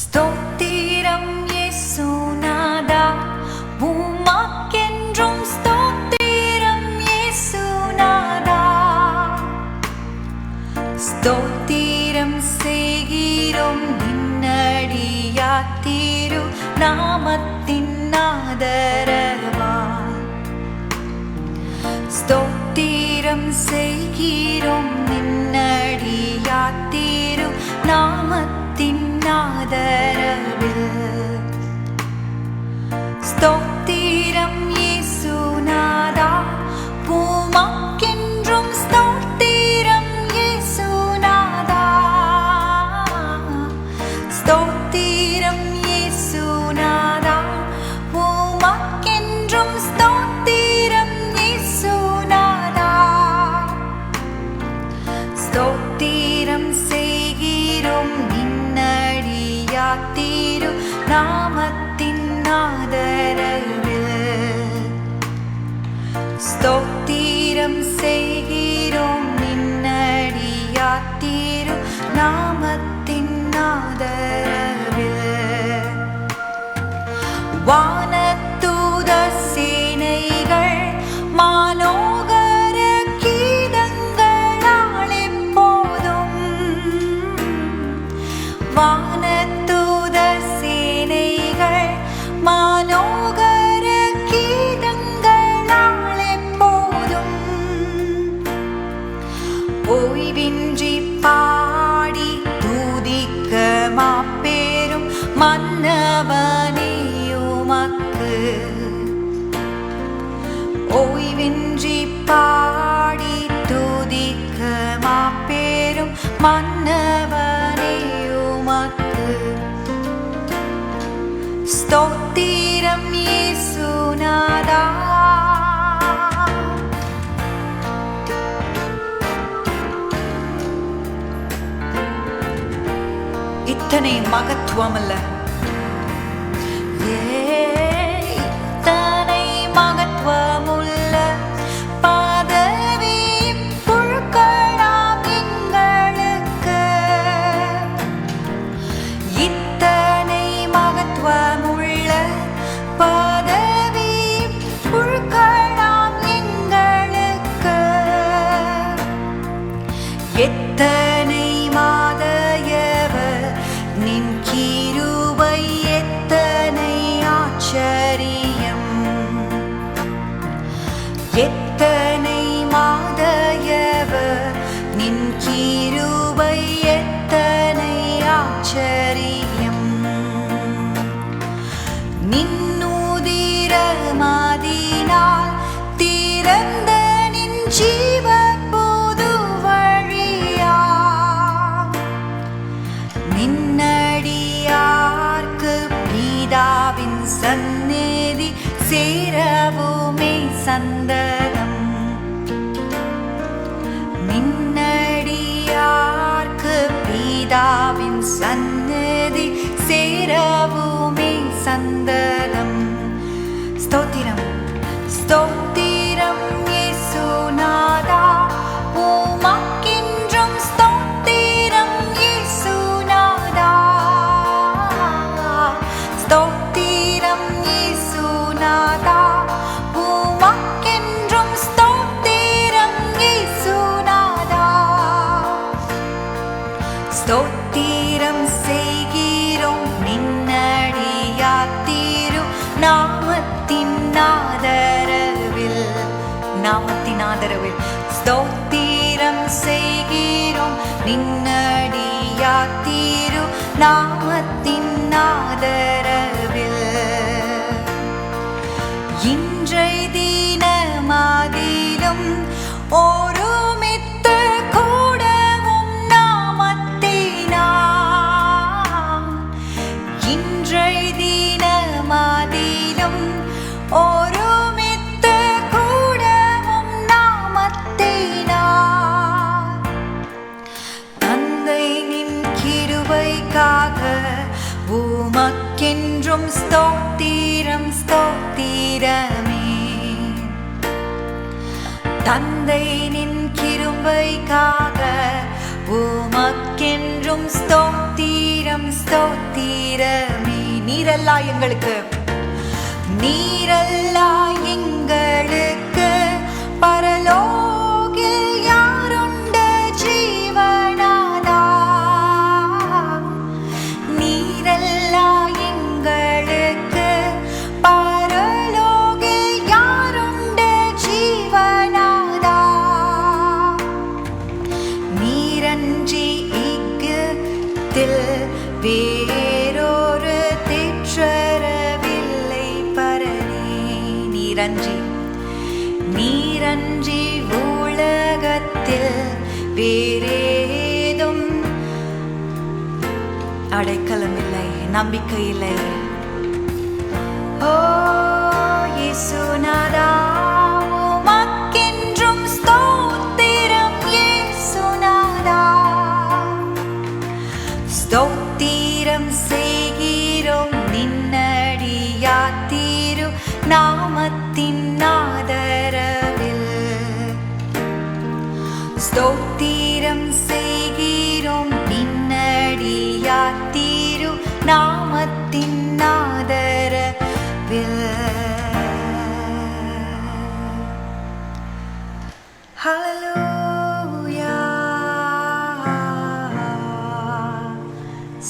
ஸ்தோத்திரம் இயேசுநாதா, உமக்கென்றும் ஸ்தோத்திரம் இயேசுநாதா. ஸ்தோத்திரம் செய்கிறோம் நின்னடியார் திரு நாமத்தின் ஆதரவால். ஸ்தோத்திரம் செய்கிறோம் நின்னடியார் திரு நாமத்தின் ஆதரவில். ஸ்தோத்திரம் இயேசுநாதா, உமக்கென்றும் ஸ்தோத்திரம் இயேசுநாதா. ஸ்தோத்திரம் இயேசுநாதா, உமக்கென்றும் ஸ்தோத்திரம் இயேசுநாதா. ஸ்தோத்திரம் செய்கிறோம் நின்னடியார் திரு நாமத்தின் ஆதரவில். ஸ்தோத்திரம் செய்கிறோம் நின்னடியார் திரு நாமத்தின் ஆதரவில். வானதூத சேனைகள் மாலோகர கீதங்களால் எப்போதும். வானதூத சேனைகள் மாலோகர கீதங்களால் எப்போதும் ஓய்வின்றி பாடி துதிக்க மாப்பெரும் மன்னவனே உமக்கு. ஓய்வின்றி பாடி துதிக்க மாப்பெரும் மன்னவனே உமக்கு. ஸ்தோத்திரம் இயேசுநாதா. இத்தனை மகத்துவம் அல்ல, இத்தனை மகத்துவமுள்ள பதவி புழுக்களாம் எங்களுக்கு. இத்தனை மகத்துவமுள்ள பதவி புழுக்களாம் எங்களுக்கு. எத்தனை மாதயவர் நின் கிருபை, எத்தனை ஆச்சரியம். எத்தனை மாதயவர் நின் கிருபை, எத்தனை ஆச்சரியம். நின்னுதிரமதினால் திறந்த நின் ஜீவ புது வழியா. நின்னடியார்க்கு பிதாவின் சந்நிதி சேரவுமே சந்ததம். நின்னடியார்க்கு பிதாவின் சந்நிதி சேரவுமே சந்ததம். ஸ்தோத்திரம் ஸ்தோத்திரம் இயேசுநாதா, உமக்கென்றும் ஸ்தோத்திரம் இயேசுநாதா. ஸ்தோத்திரம் இயேசுநாதா, உமக்கென்றும் ஸ்தோத்திரம் இயேசுநாதா. ஸ்தோத்திரம் செய்கிறோம் நின்னடியார் திரு நாமத்தின் ஆதரவில். நாமத்தின் ஆதரவில். ஸ்தோத்திரம் செய்கிறோம் நின்னடியார் திரு நாமத்தின் ஆதரவில். இன்றை தினமதிலும் ஒருமித்து கூடவும் நாமத்தினார். இன்றை தினமதிலும் ஒருமித்து கூடவும் நாமத்தினார். தந்தை நின் கிருபைக்காக உமக்கென்றும் ஸ்தோத்திரம் ஸ்தோத்திரமே. தந்தை நின் கிருபைக்காக உமக்கென்றும் ஸ்தோத்திரம் ஸ்தோத்திரம் ஸ்தோத்திரமே. நீரெல்லாம் எங்களுக்கு, நீரெல்லாம் எங்களுக்கு பரலோகில் யாருண்டு ஜீவனாதா. நீரெல்லாம் எங்களுக்கு பரலோகில் யாருண்டு ஜீவனாதா. நீரன்றி இக்கத்தில் வேறொரு தேற்றரவில்லை பரனே. நீரன்றி நீரன்றி உலகத்தில் வேறேதும் அடைக்கலமில்லை, நம்பிக்கை இல்லை. ஓ இயேசுநாதா, உமக்கென்றும் ஸ்தோத்திரம் இயேசுநாதா. ஸ்தோத்திரம் செய்கிறோம் நின்னடியா தீரு நாமத்தின் ஆதரவில். ஸ்தோத்திரம் செய்கிறோம் நின்னடியா தீரு நாமத்தின் ஆதரவில். ஹல்லேலூயா.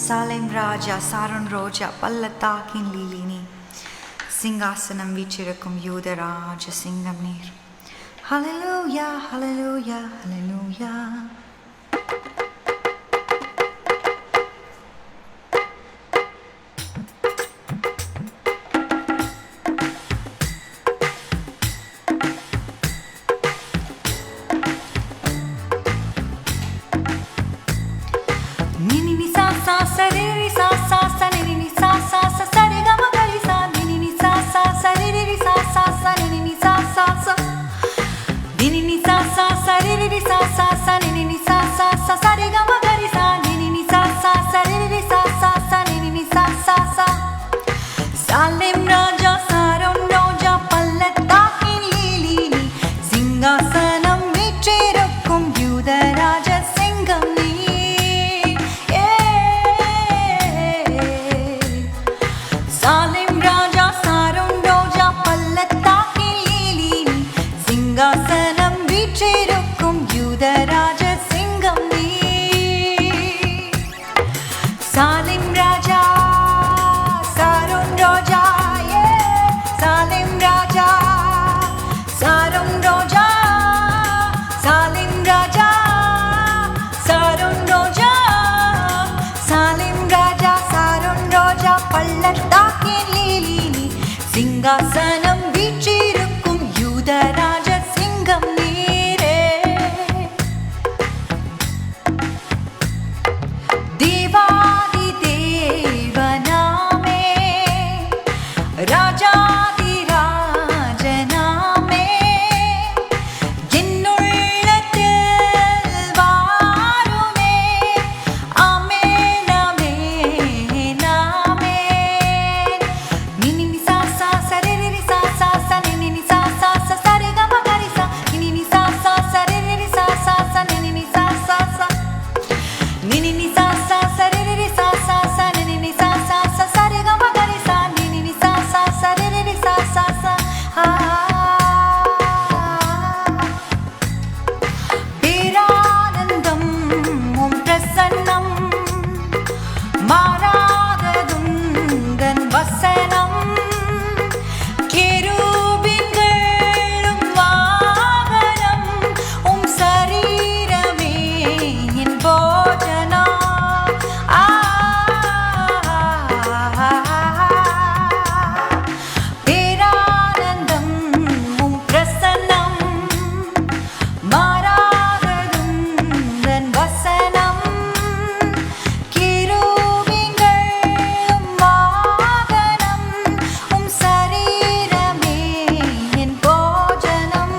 சாலேம் ராஜா சாரோன் ரோஜா பள்ளத்தாக்கின் லீலினி, சிங்காசனம் வீற்றிருக்கும் யூதராஜ சிங்கம் நீர். ஹல்லேலூயா ஹல்லேலூயா ஹல்லேலூயா. நினி சா சா சரி சா சா ச நினி சா சா ச சரி க ம கரி சா நினி சா சா சரி சா சா ச நினி சா சா ச நினி சா சா சரி சா சா ச நினி சா சா ச சரி க ம கரி சா நினி சா சா சரி சா சா ச நினி சா சா ச. சாலேம் ராஜா சாரோன் ரோஜா பள்ளத்தாக்கின் லீலினி, சிங்காசனம் வீற்றிருக்கும் யூதராஜ சிங்கம் நீ. சாலேம் ராஜா சாரோன் ரோஜா பள்ளத்தாக்கின் லீலினி, சிங்காசனம் வீற்றிருக்கும் யூதராஜ சிங்கம் நீ. சாலேம் ராஜா சாரோன் ரோஜா, சாலேம் ராஜா சாரோன் ரோஜா, சாலேம் ராஜா சாரோன் ரோஜா, சாலேம் ராஜா சாரோன் ரோஜா பள்ளத்தாக்கின் லீலினி, சிங்காசனம் வீற்றிருக்கும் யூதராஜ சிங்கம் நீரே. தேவாதி தேவனாமே, ராஜாதி ராஜனாமே, என்னுள்ளத்தில் வாருமே. ஆமென் ஆமென் ஆமென். நினி சா சா சரி சா சா ச நினி சா சா ச சரி க ம கரி சா நினி சா சா சரி சா சா ச நினி சா சா ச நினி சா சா சரி சா சா ச நினி சா சா ச சரி க ம கரி சா நினி சா சா சரி சா சா ச. பேரானந்தம் உம் பிரசன்னம், மாறாததுந்தன் வசனம். கேருபீன்களும் வாகனம், உம் சரீரமே என் போஜனம். பேரானந்தம் உம் பிரசன்னம், மாறாததுந்தன் வசனம். கேருபீன்களும் வாகனம், உம் சரீரமே என் போஜனம்.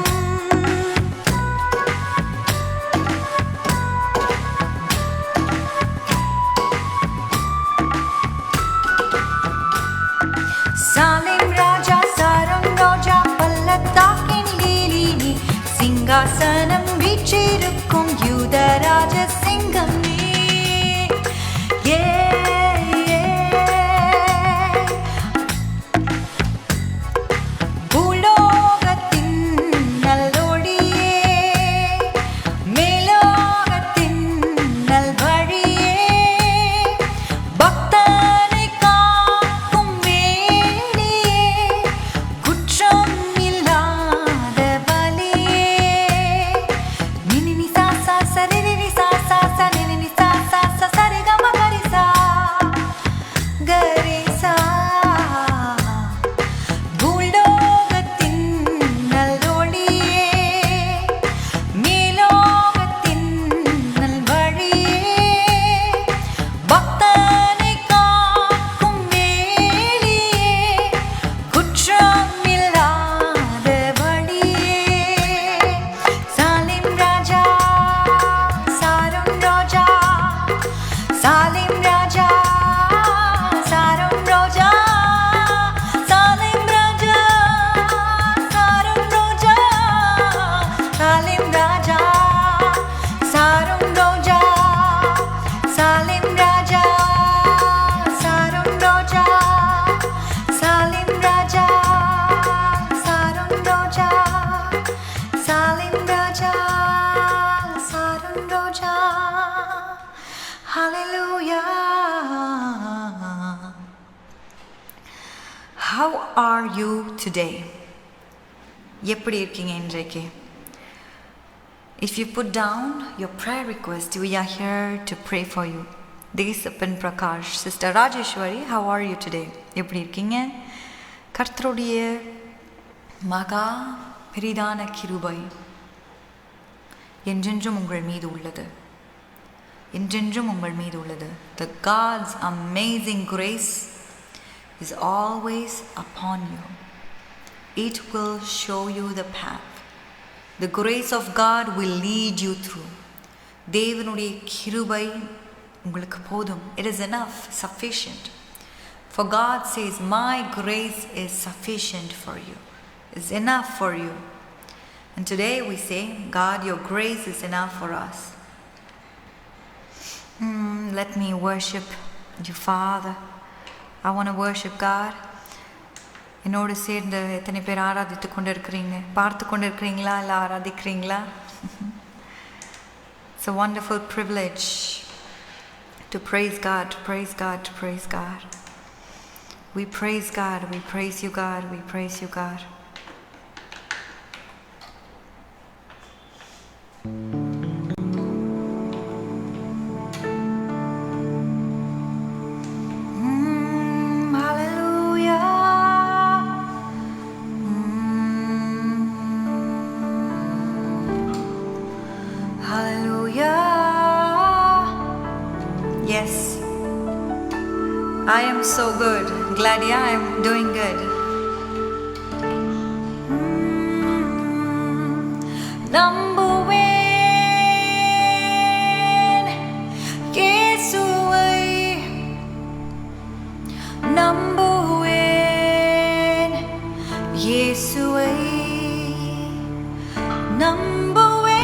சாலேம் ராஜா சாரோன் ரோஜா பள்ளத்தாக்கின் லீலினி, சிங்காசனம் வீற்றிருக்கும் யூதராஜ சிங்கம் நீ. How are you today? எப்படி இருக்கீங்க இன்றைக்கு? If you put down your prayer request, we are here to pray for you. Desapan Prakash, Sister Rajeshwari, how are you today? எப்படி இருக்கீங்க? கர்த்தருடைய மகா பெரிதான கிருபை என்றென்றும் உங்கள் மீது உள்ளது. என்றென்றும் உங்கள் மீது உள்ளது. The God's amazing grace is always upon you. It will show you the path. The grace of God will lead you through. தேவனுடைய கிருபை உங்களுக்கு போதும். It is enough, sufficient. For God says, my grace is sufficient for you. Is enough for you. And today we say, God, your grace is enough for us. Let me worship you, Father. I want to worship God. என்னோடு சேர்ந்து எத்தனை பேர் ஆராதித்து கொண்டு இருக்கிறீங்க? பார்த்து கொண்டு இருக்கிறீங்களா இல்லை ஆராதிக்கிறீங்களா? It's a wonderful privilege to praise God, to praise God, to praise God. We praise God, we praise you, God, we praise you, God. Yes, I am so good. Gladia, I am doing good. நம்புவேன் இயேசுவை, நம்புவேன் இயேசுவை, நம்புவேன்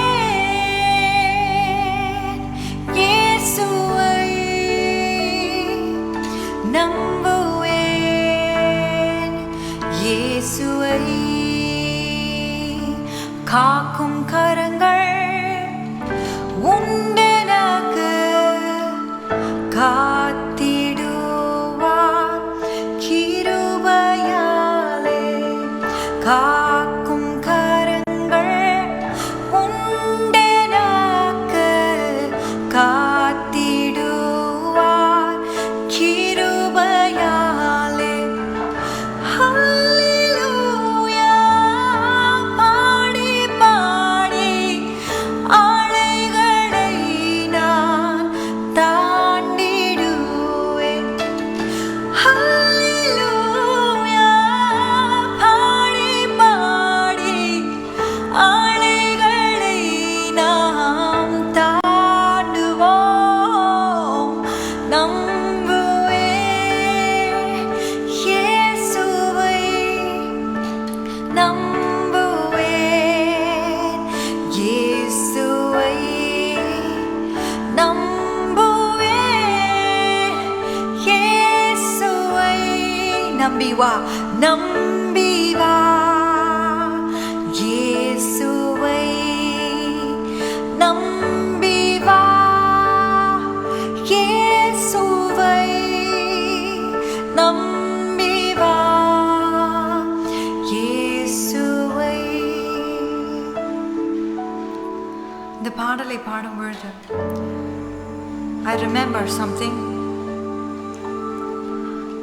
இயேசுவை, நம்புவேன் இயேசுவை. காக்கும் கரங்கள் உண்டெனக்கு காத்திடுவார் கிருபையாலே. காக்கும் கரங்கள் உண்டெனக்கு காத்திடுவார் கிருபையாலே. ஹல்லேலூயா பாடி பாடி ஆளைகளை நான் தாண்டிடுவேன். ஹல்லேலூயா பாடி பாடி ஆளைகளை நாம் தாண்டுவோம். நம்புவேன் இயேசுவை, நம்புவேன் இயேசுவை, நம்புவேன் இயேசுவை. நம்பி வா, நம்பி வா இயேசுவை, நம்பி வா இயேசுவை, நம்பி வா இயேசுவை. இந்த பாடலை பாடும் பொழுது I remember something.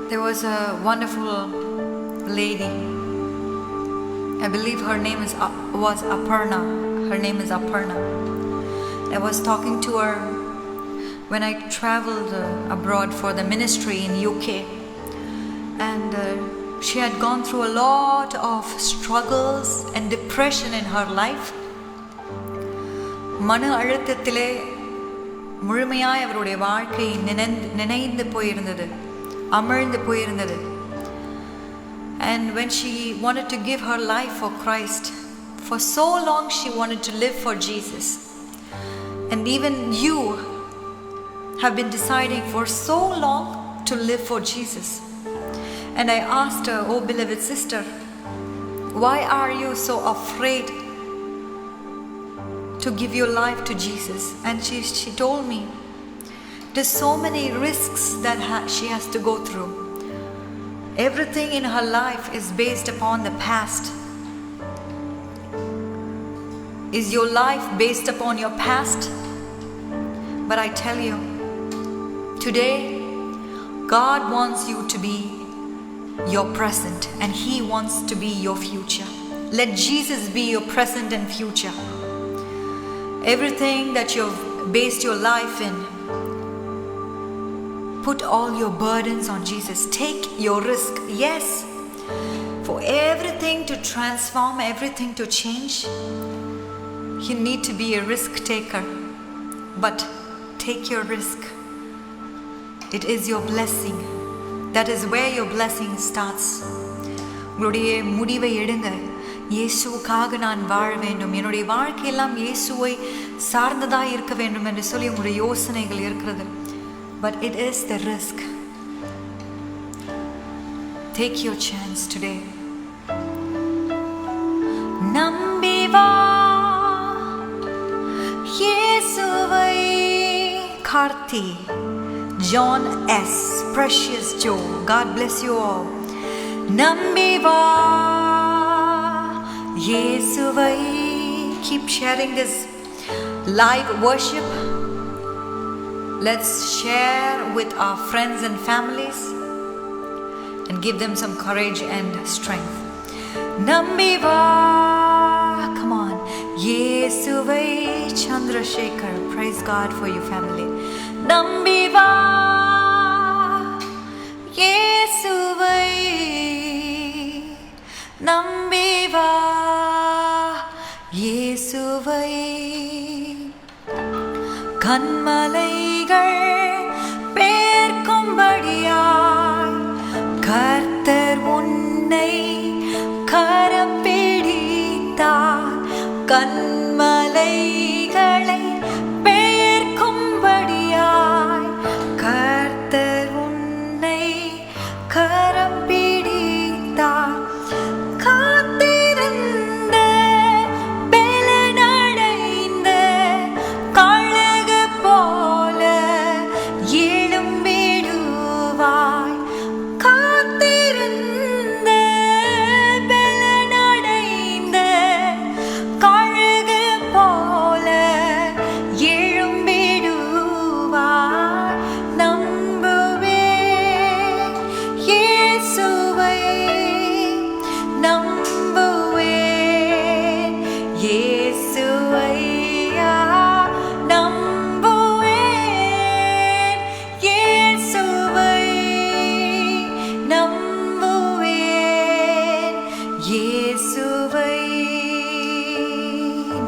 There was a wonderful lady. I believe her name was Aparna. Her name is Aparna. I was talking to her when I traveled abroad for the ministry in UK, and she had gone through a lot of struggles and depression in her life. மன அழுத்தத்திலே முழுமையாய் அவருடைய வாழ்க்கை நினைந்து போயிருந்தது, அமிழ்ந்து போயிருந்தது. And when she wanted to give her life for Christ, for so long she wanted to live for Jesus. And even you have been deciding for so long to live for Jesus. And I asked her, oh beloved sister, why are you so afraid to give your life to Jesus? And she told me, there's so many risks that she has to go through. Everything in her life is based upon the past. Is your life based upon your past? But I tell you, today God wants you to be your present and He wants to be your future. Let Jesus be your present and future. Everything that you've based your life in, put all your burdens on Jesus. Take your risk. Yes, for everything to transform, everything to change, you need to be a risk taker. But take your risk. It is your blessing. That is where your blessing starts. உங்களுடைய முடிவை எடுங்க. இயேசுவுக்காக நான் வாழ வேண்டும், என்னுடைய வாழ்க்கையெல்லாம் இயேசுவை சார்ந்ததாக இருக்க வேண்டும் என்று சொல்லி உங்களுடைய யோசனைகள் இருக்கிறது. But it is the risk. Take your chance today. நம்பி வா இயேசுவை. Karthi, John S, Precious Joe, God bless you all. நம்பி வா இயேசுவை. Keep sharing this live worship. Let's share with our friends and families and give them some courage and strength. Nambi va, come on. Yesuvai Chandrasekhar, praise God for your family. Nambi va, Yesuvai. Nambi va, Yesuvai. கண்மலைகள் பேர்க்கும்படியாய் கர்த்தர் உன்னை கரம் பிடித்தார். கண்மலைகளை பேர்க்கும்படியாய் கர்த்தர் உன்னை கரம் பிடித்தார்.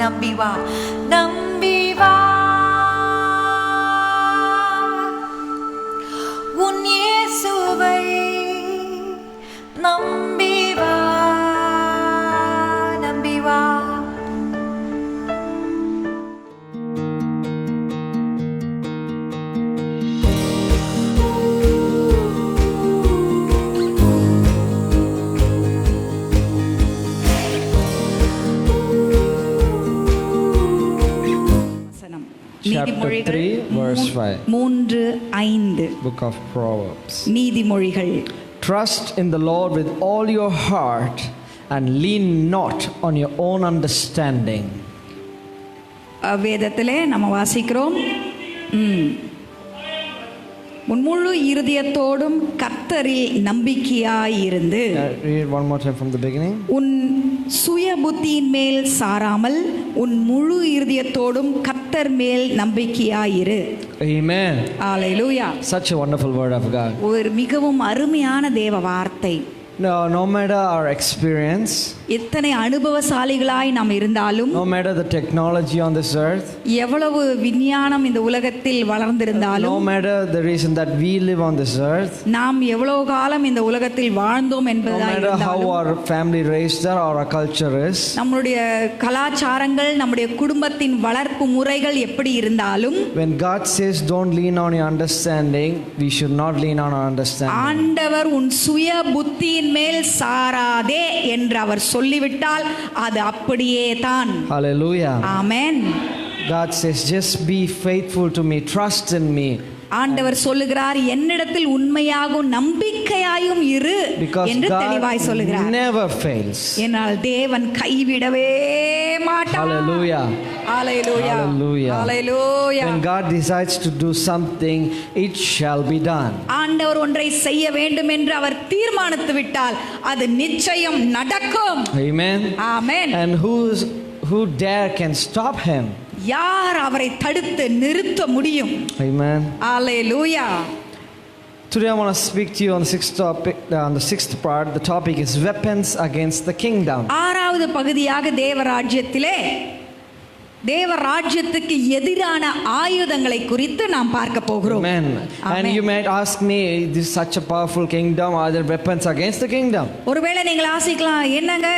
நம்பி வா, நம்பி வா உன் இயேசுவை. நம்பி வா, நம்பி வா. Chapter 3 verse 5. 3:5 Book of Proverbs. நீதிமொழிகள். Trust in the Lord with all your heart and lean not on your own understanding. வேதத்திலே நம்ம வாசிக்கிறோம், உன் முழு இருதயத்தோடும் கர்த்தரில் நம்பிக்கையாயிருந்து. Read one more time from the beginning. உன் சுய புத்தியின் மேல் சாராமல் உன் முழு இருதயத்தோடும் கர்த்தர் மேல் நம்பிக்கையாயிரு. Amen. Hallelujah. Such a wonderful word of God. ஒரு மிகவும் அருமையான தேவ வார்த்தை. No matter our experience, எத்தனை அனுபவசாலிகளாய் நாம் இருந்தாலும், no matter the technology on this earth, எவ்வளவு விஞ்ஞானம் இந்த உலகத்தில் வளர்ந்திருந்தாலும், no matter the reason that we live on this earth, நாம் எவ்வளவு காலம் இந்த உலகத்தில் வாழ்ந்தோம் no என்பதாய் matter how இருந்தாலும், our family raised us or our culture is, நம்முடைய கலாச்சாரங்கள், நம்முடைய குடும்பத்தின் வளர்ப்பு முறைகள் எப்படி இருந்தாலும், when God says don't lean on your understanding, we should not lean on our understanding. ஆண்டவர் உன் சுய புத்தியின் மேல் சாராதே என்று அவர் சொல்லிவிட்டால் அது அப்படியே தான். Hallelujah. Amen. God says just be faithful to me, trust in me, ஆண்டவர் சொல்லுகிறார், என்னிடத்தில் உண்மையாகவும் நம்பிக்கையாயும் இரு Because என்று God தெளிவாய் சொல்லுகிறார். never fails. என்னால் தேவன் கைவிடவே மாட்டார். Hallelujah. Hallelujah. Hallelujah. Hallelujah. When God decides to do something, it shall be done. ஆண்டவர் ஒன்றை செய்ய வேண்டும் என்று அவர் தீர்மானித்து விட்டால் அது நிச்சயம் நடக்கும். Amen. Amen. And who dare can stop him? யார் அவரை தடுத்து நிறுத்த முடியும்? Amen. Hallelujah. Today I want to speak to you on the sixth topic. On the sixth part, the topic is weapons against the kingdom. ஆறாவது பகுதியாக தேவராஜ்யத்துக்கு எதிரான ஆயுதங்களை குறித்து நாம் பார்க்க போகிறோம். Amen. And you might ask me, this is such a powerful kingdom, are there weapons against the kingdom? ஒருவேளை நீங்கள் ஆசிக்கலாம், என்னங்க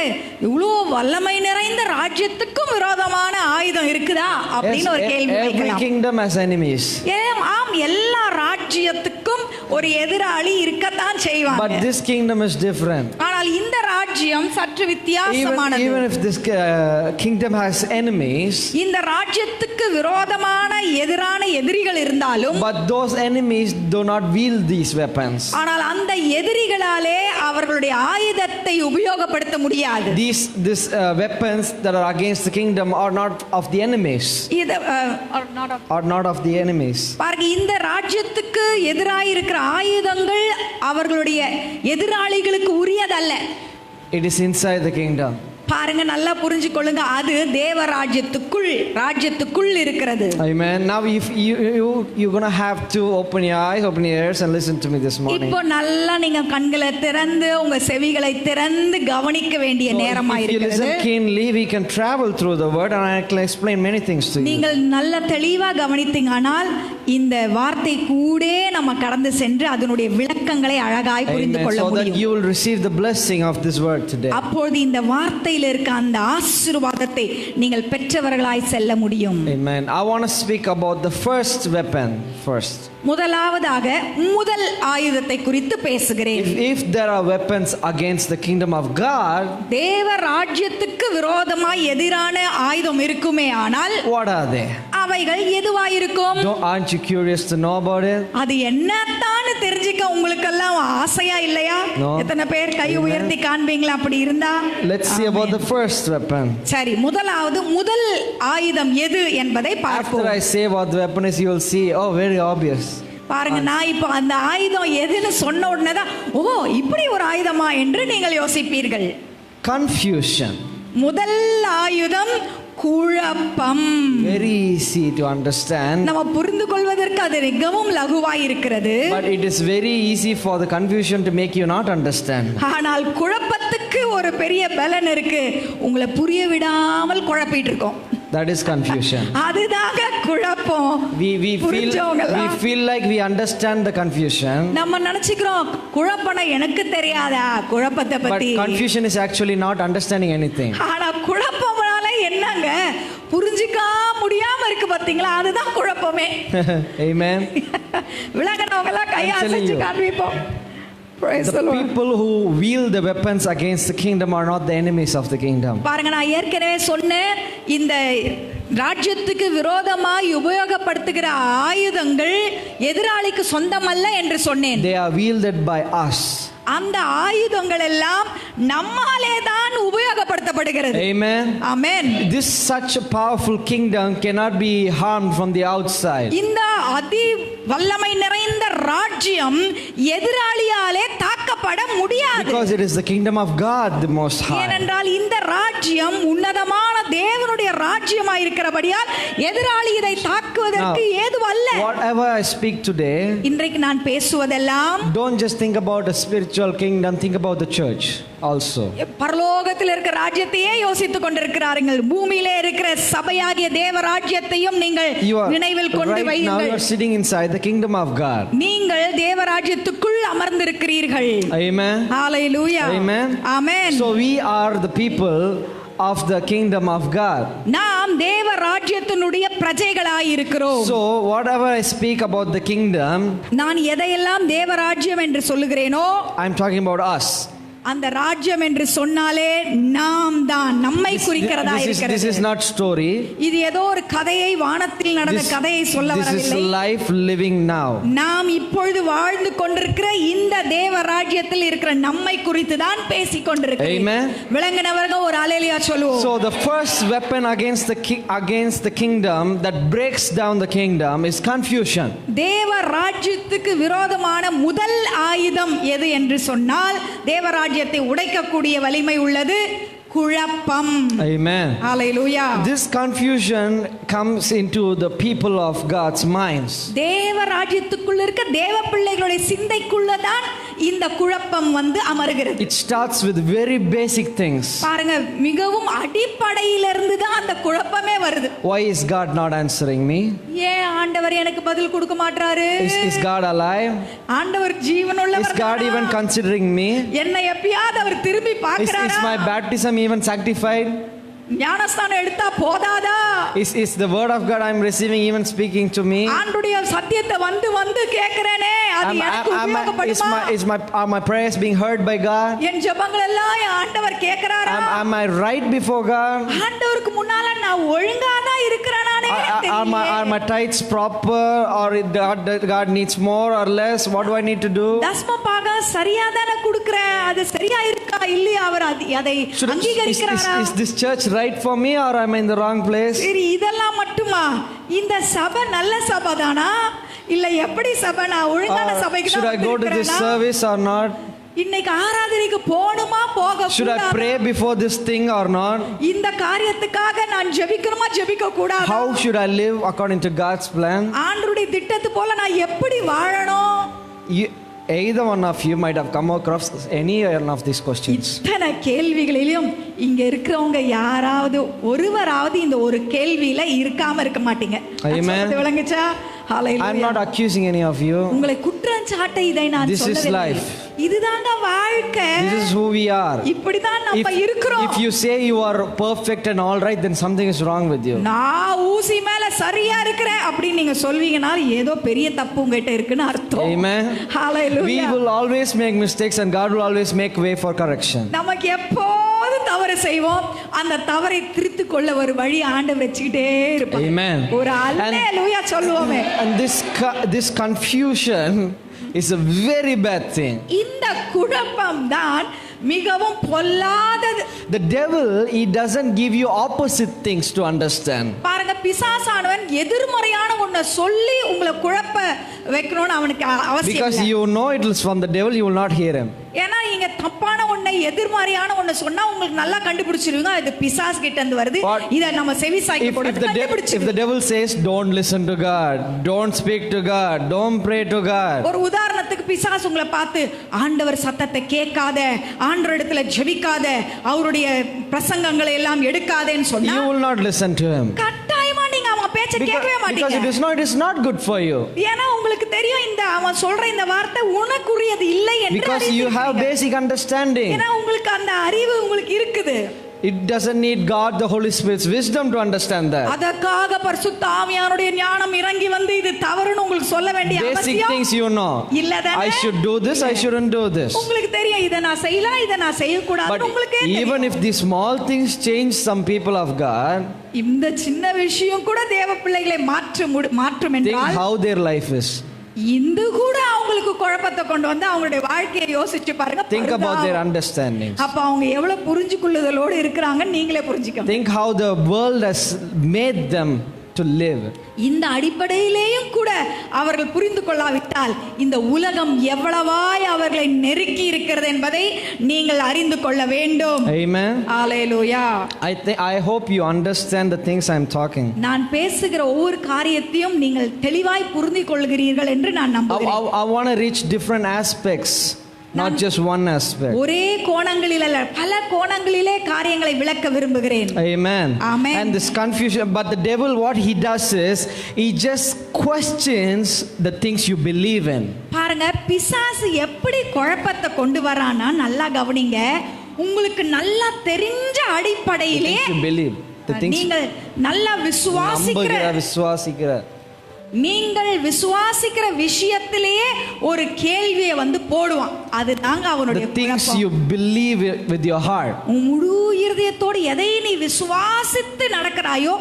இவ்வளோ வல்லமை நிறைந்த ராஜ்யத்துக்கும் விரோதமான ஆயுதம் இருக்குதா அப்படின்னு ஒரு கேள்வி Every கேட்கலாம். kingdom has enemies. ஆம், எல்லா ராஜ்யத்துக்கும் ஒரு எதிராளி இருக்கத்தான் செய்வாங்க. But this kingdom is different. ஆனால் இந்த ராஜ்யம் சற்று வித்தியாசமானது. Even if this kingdom has enemies, இந்த ராஜ்யத்துக்கு விரோதமான எதிரான எதிரிகள் இருந்தாலும், but those enemies do not wield these weapons. ஆனால் அந்த எதிரிகளாலே அவர்களுடைய ஆயுதத்தை உபயோகப்படுத்த முடியாது. These weapons that are against the kingdom are not of the enemies. Are not of the enemies. பாருங்க, இந்த ராஜ்யத்துக்கு எதிராக இருக்கிற ஆயுதங்கள் அவர்களுடைய எதிராளிகளுக்கு உரியதல்ல. It is inside the kingdom. பாருங்க, நல்லா புரிஞ்சுக்கொள்ளுங்க, அது ராஜ்யத்துக்குள் இருக்கிறது. Amen. Now if you're going to have to open your eyes, open your ears and listen to me this morning. இப்போ நல்லா நீங்க கண்களை திறந்து உங்க செவிகளை திறந்து கவனிக்க வேண்டிய நேரமாய் If you இருக்கிறது. listen keenly, we can travel through the word and I can explain many things to you. நீங்கள் நல்ல தெளிவா கவனித்தீங்கனால் இந்த வார்த்தை கூட நம்ம கடந்து சென்று அதனுடைய விளக்கங்களை அழகாய் புரிந்து கொள்ள So that முடியும். you will receive the blessing of this word today. அப்பொழுது இந்த வார்த்தையில் இருக்க அந்த ஆசீர்வாதத்தை நீங்கள் பெற்றவர்களாய் செல்ல முடியும். Amen. I want to speak about the first weapon first. முதலாவதாக முதல் ஆயுதத்தை குறித்து பேசுகிறேன். If there are weapons against the kingdom of God, தேவ ராஜ்யத்துக்கு விரோதமாய் எதிரான ஆயுதம் இருக்குமே ஆனால், what are they? அவைகள் எதுவாயிருக்கும்? Aren't you curious to know about it? அது என்னத்தான்னு தெரிஞ்சுக்க உங்களுக்கெல்லாம் ஆசையா இல்லையா? எத்தனை பேர் கை உயர்த்தி காண்பீங்களா அப்படி இருந்தா? Let's see about the first weapon. சரி, முதல் ஆயுதம் எது என்பதை பார்ப்போம். After I say what the weapon is, you will see, oh, very obvious. பாருங்க, நான் இப்போ அந்த ஆயுதம் எதுன்னு சொன்ன உடனே தான், ஓ, இப்படி ஒரு ஆயுதமா என்று நீங்கள் யோசிப்பீர்கள். Confusion. முதல் ஆயுதம் குழப்பம். Very easy to understand. நம்ம புரிந்து கொள்வதற்கு அது மிகவும் லகுவாய் இருக்கிறது. But it is very easy for the confusion to make you not understand. ஆனால் குழப்பத்துக்கு ஒரு பெரிய பலன் இருக்கு, உங்களை புரிய விடாமல் குழப்பிட்டு இருக்கோம். That is confusion. அதுதாங்க குழப்பம். We feel like we understand the confusion. நம்ம நினைச்சுக்கிறோம், குழப்பம்னா எனக்கு தெரியாதா குழப்பத்தை பத்தி. But confusion is actually not understanding anything. ஆனா குழப்பம்னால என்னங்க புரிஞ்சிக்க முடியாம இருக்கு பாத்தீங்களா, அதுதான் குழப்பமே. Amen. விளக்கணவங்க எல்லாம் கையை அசைச்சு காண்பிப்போம். The people who wield the weapons against the kingdom are not the enemies of the kingdom. பாருங்க, நான் ஏற்கனவே சொன்னேன், இந்த ராஜ்யத்துக்கு விரோதமாய் உபயோகப்படுத்துகிற ஆயுதங்கள் எதிராளிக்கு சொந்தமல்ல என்று சொன்னேன். They are wielded by us. அந்த ஆயுதங்கள் எல்லாம் நம்மாலே தான் உபயோகப்படுத்தப்படுகிறது. Amen. Amen. This such a powerful kingdom cannot be harmed from the outside. இந்த அதி வல்லமை நிறைந்த ராஜ்யம் எதிராளியாலே தாக்கப்பட முடியாது. Because it is the kingdom of God, the most high. ஏனென்றால் இந்த ராஜ்யம் உன்னதமான தேவனுடைய ராஜ்யமாய் இருக்கிறபடியால் எதிராளி இதை தாக்குவதற்கு ஏதுவல்ல. Whatever I speak today, இன்றைக்கு நான் பேசுவதெல்லாம், don't just think about a spiritual kingdom, think about the church also. பரலோகத்தில் இருக்கிற ராஜ்யத்தையே யோசித்துக் கொண்டிருக்கிறார்கள். பூமியிலே இருக்கிற சபையாகிய தேவ ராஜ்யத்தையும் நீங்கள் நினைவில் கொண்டு வையுங்கள். Now you are sitting inside the kingdom of God. நீங்கள் தேவ ராஜ்யத்துக்குள் அமர்ந்திருக்கிறீர்கள். Amen. Hallelujah. Amen. Amen. So we are the people of the kingdom of God. நாம் தேவ ராஜ்யத்தினுடைய பிரஜைகளாய் இருக்கிறோம். So whatever I speak about the kingdom, நான் எதையெல்லாம் தேவ ராஜ்யம் என்று சொல்லுகிறேனோ, I'm talking about us. அந்த ராஜ்யம் என்று சொன்னாலே நாம் தான், நம்மை குறிக்கிறதா This இருக்கிறது. is not story. இது ஏதோ ஒரு கதையை, வானத்தில் நடந்த கதையை சொல்ல This is வரவில்லை. life living now. நாம் இப்பொழுது வாழ்ந்து கொண்டிருக்கிற இந்த தேவ ராஜ்யத்தில் இருக்கிற நம்மை குறித்து தான் பேசிக் கொண்டிருக்கிறேன். Amen. விளங்கினவர்கள் ஒரு அல்லேலூயா சொல்லுவோம். So the first weapon against the kingdom that breaks down the kingdom is confusion. தேவ ராஜ்யத்துக்கு விரோதமான முதல் ஆயுதம் எது என்று சொன்னால், தேவ ராஜ்யத்தை உடைக்கக்கூடிய வலிமை உள்ளது குழப்பம். Amen. Hallelujah. This confusion comes into the people of God's minds. தேவ ராஜ்யத்துக்குள்ள இருக்க தேவ பிள்ளைகளுடைய சிந்தைக்குள்ள தான் இந்த குழப்பம் வந்து அமருகிறது. It starts with very basic things. பாருங்க, மிகவும் அடிப்படையிலிருந்து தான் அந்த குழப்பமே வருது. Why is God not answering me? ஏன் ஆண்டவர் எனக்கு பதில் கொடுக்க மாட்டாரு? Is God alive? ஆண்டவர் ஜீவனுள்ளவர். Is God even considering me? என்னை எப்பயாவது அவர் திரும்பி Is பார்க்கறாரா? my baptism even sanctified? ஞானஸ்தானம் எடுத்தா போதாதா? Is the word of God I'm receiving even speaking to me? ஆண்டுடைய சத்தியத்தை வந்து கேக்குறேனே, அது எனக்கு உபயோகப்படுமா? Are my prayers being heard by God? என் ஜெபங்கள் எல்லாம் ஆண்டவர் கேக்குறாரா? Am I right before God? ஆண்டவருக்கு முன்னால நான் ஒழுங்கா தான் இருக்கறானே? Are my tithes proper, or God needs more or less? What do I need to do? தஸ்ம பாகம் சரியா தான குடுக்குறேன், அது சரியா இருக்கா இல்லையா? அவர் அதை அங்கீகரிக்கிறாரா? Is this church right for me, or am I in the wrong place? சரி, இதெல்லாம் மட்டுமா? இந்த சபை நல்ல சபை தானா இல்ல எப்படி சபை? நான் ஒழுங்கான சபைக்கு தான் should I go to this service or not? இன்னைக்கு ஆராதனைக்கு போணுமா போக கூடாதா? Should I pray before this thing or not? இந்த காரியத்துக்காக நான் ஜெபிக்கணுமா ஜெபிக்க கூடாதா? How should I live according to God's plan? ஆண்டவருடைய திட்டத்து போல நான் எப்படி வாழணும்? Either one of you might have come across any one of these questions. இத்தனை கேள்விகளிலும் இங்க இருக்கிறவங்க யாராவது ஒருவராவது இந்த ஒரு கேள்வியில இருக்காம இருக்க மாட்டீங்க. Amen. விளங்குச்சா? Hallelujah. I'm not accusing any of you. உங்களை குற்றம் சாட்ட இதை நான் This is சொல்லவில்லை. life. இதுதாங்க வாழ்க்கை. This is who we are. இப்படிதான் நம்ம இருக்கிறோம். If you say you are perfect and all right, then something is wrong with you. நான் ஊசி மேல சரியா இருக்கிறேன் அப்படி நீங்க சொல்வீங்கன்னா ஏதோ பெரிய தப்பு உங்ககிட்ட இருக்குன்னு அர்த்தம். Amen. Hallelujah. We will always make mistakes and God will always make way for correction. நமக்கு எப்போது தவறு செய்வோம், அந்த தவறை திருத்திக் கொள்ள ஒரு வழி ஆண்டவர் வச்சுக்கிட்டே இருப்பார். Amen. ஒரு அல்லேலூயா சொல்லுவோமே. And this confusion is a very bad thing. இந்த குழப்பம் தான் மிகவும் பொல்லாதது. The devil, he doesn't give you opposite things to understand. பாருங்க, பிசாசானவன் எதிர்மறையான ஒன்றை சொல்லி உங்களை குழப்ப வைக்கணும்னு அவனுக்கு அவசியம் Because இல்லை. you know it is from the devil, you will not hear him. ஏன்னா நீங்க தப்பான ஒன்றை எதிர்மறையான ஒன்றை சொன்னா உங்களுக்கு நல்லா கண்டுபிடிச்சிருவீங்க, இது பிசாஸ் கிட்ட இருந்து வருது, இதை நம்ம செவிசாய்க்க போறது If the கண்டுபிடிச்சிருவீங்க. devil says don't listen to God, don't speak to God, don't pray to God. ஒரு உதாரணத்துக்கு பிசாசு உங்களை பார்த்து ஆண்டவர் சத்தத்தை கேட்காத, ஆண்டவர் இடத்துல ஜெபிக்காத, அவருடைய பிரசங்கங்களை எல்லாம் எடுக்காதேன்னு சொன்னா You will not listen to him. கட்டாயமா நீங்க அவன் பேச்ச கேட்கவே Because மாட்டீங்க. it is not good for you. ஏன்னா உங்களுக்கு தெரியும் இந்த அவன் சொல்ற இந்த வார்த்தை உனக்குரியது இல்லை என்று. Because you have basic understanding. ஏன்னா உங்களுக்கு அந்த அறிவு உங்களுக்கு இருக்குது. It doesn't need God the Holy Spirit's wisdom to understand that. அதற்காக பரிசுத்த ஆவியானுடைய ஞானம் இறங்கி வந்து இது தவறுன்னு உங்களுக்கு சொல்ல வேண்டிய Basic அவசியம் things you know. இல்லதானே? I should do this, I shouldn't do this. உங்களுக்கு தெரியும் இத நான் செய்யலாம், இத நான் செய்ய கூடாது. But உங்களுக்கு even if these small things change some people of God, இந்த சின்ன விஷயம் கூட தேவ பிள்ளைகளை மாற்றும் think என்றால் how their life is. இந்த கூட அவங்களுக்கு குழப்பத்தை கொண்டு வந்து அவங்களுடைய வாழ்க்கையை யோசிச்சு பாருங்க. Think about their understanding. அப்ப அவங்க எவ்வளவு புரிஞ்சுக்கொள்ளுதலோடு இருக்கிறாங்கன்னு நீங்களே புரிஞ்சுக்கணும். Think how the world has made them to live. இந்த அடிப்படையிலேயும் கூட அவர்கள் புரிந்து கொள்ளாவிட்டால் இந்த உலகம் எவ்வளவாய் அவர்களை நெருக்கி இருக்கிறது என்பதை நீங்கள் அறிந்து கொள்ள வேண்டும். Amen. Hallelujah. I hope you understand the things I'm talking. நான் பேசுகிற ஒவ்வொரு காரியத்தையும் நீங்கள் தெளிவாய் புரிந்து கொள்கிறீர்கள் என்று நான் நம்புகிறேன். I want to reach different aspects, not just one aspect. ஒரே கோணங்களில் அல்ல, பல கோணங்களிலே காரியங்களை விளக்க விரும்புகிறேன். Amen. Amen. And this confusion, but the devil, what he does is he just questions the things you believe in. பாருங்க, பிசாசு எப்படி குழப்பத்தை கொண்டு வரானா நல்லா கவனிங்க. உங்களுக்கு நல்லா தெரிஞ்ச அடிப்படையிலே The things you believe, the things நீங்கள் நல்லா விசுவாசிக்கிற விசுவாசிக்கிற நீங்கள் விசுவாசிக்கிற விஷயத்திலேயே ஒரு கேள்வியை வந்து போடுவான். அது தாங்க அவனுடைய The things you believe with your heart. உன் முழு இருதயத்தோடு எதை நீ விசுவாசித்து நடக்கிறாயோ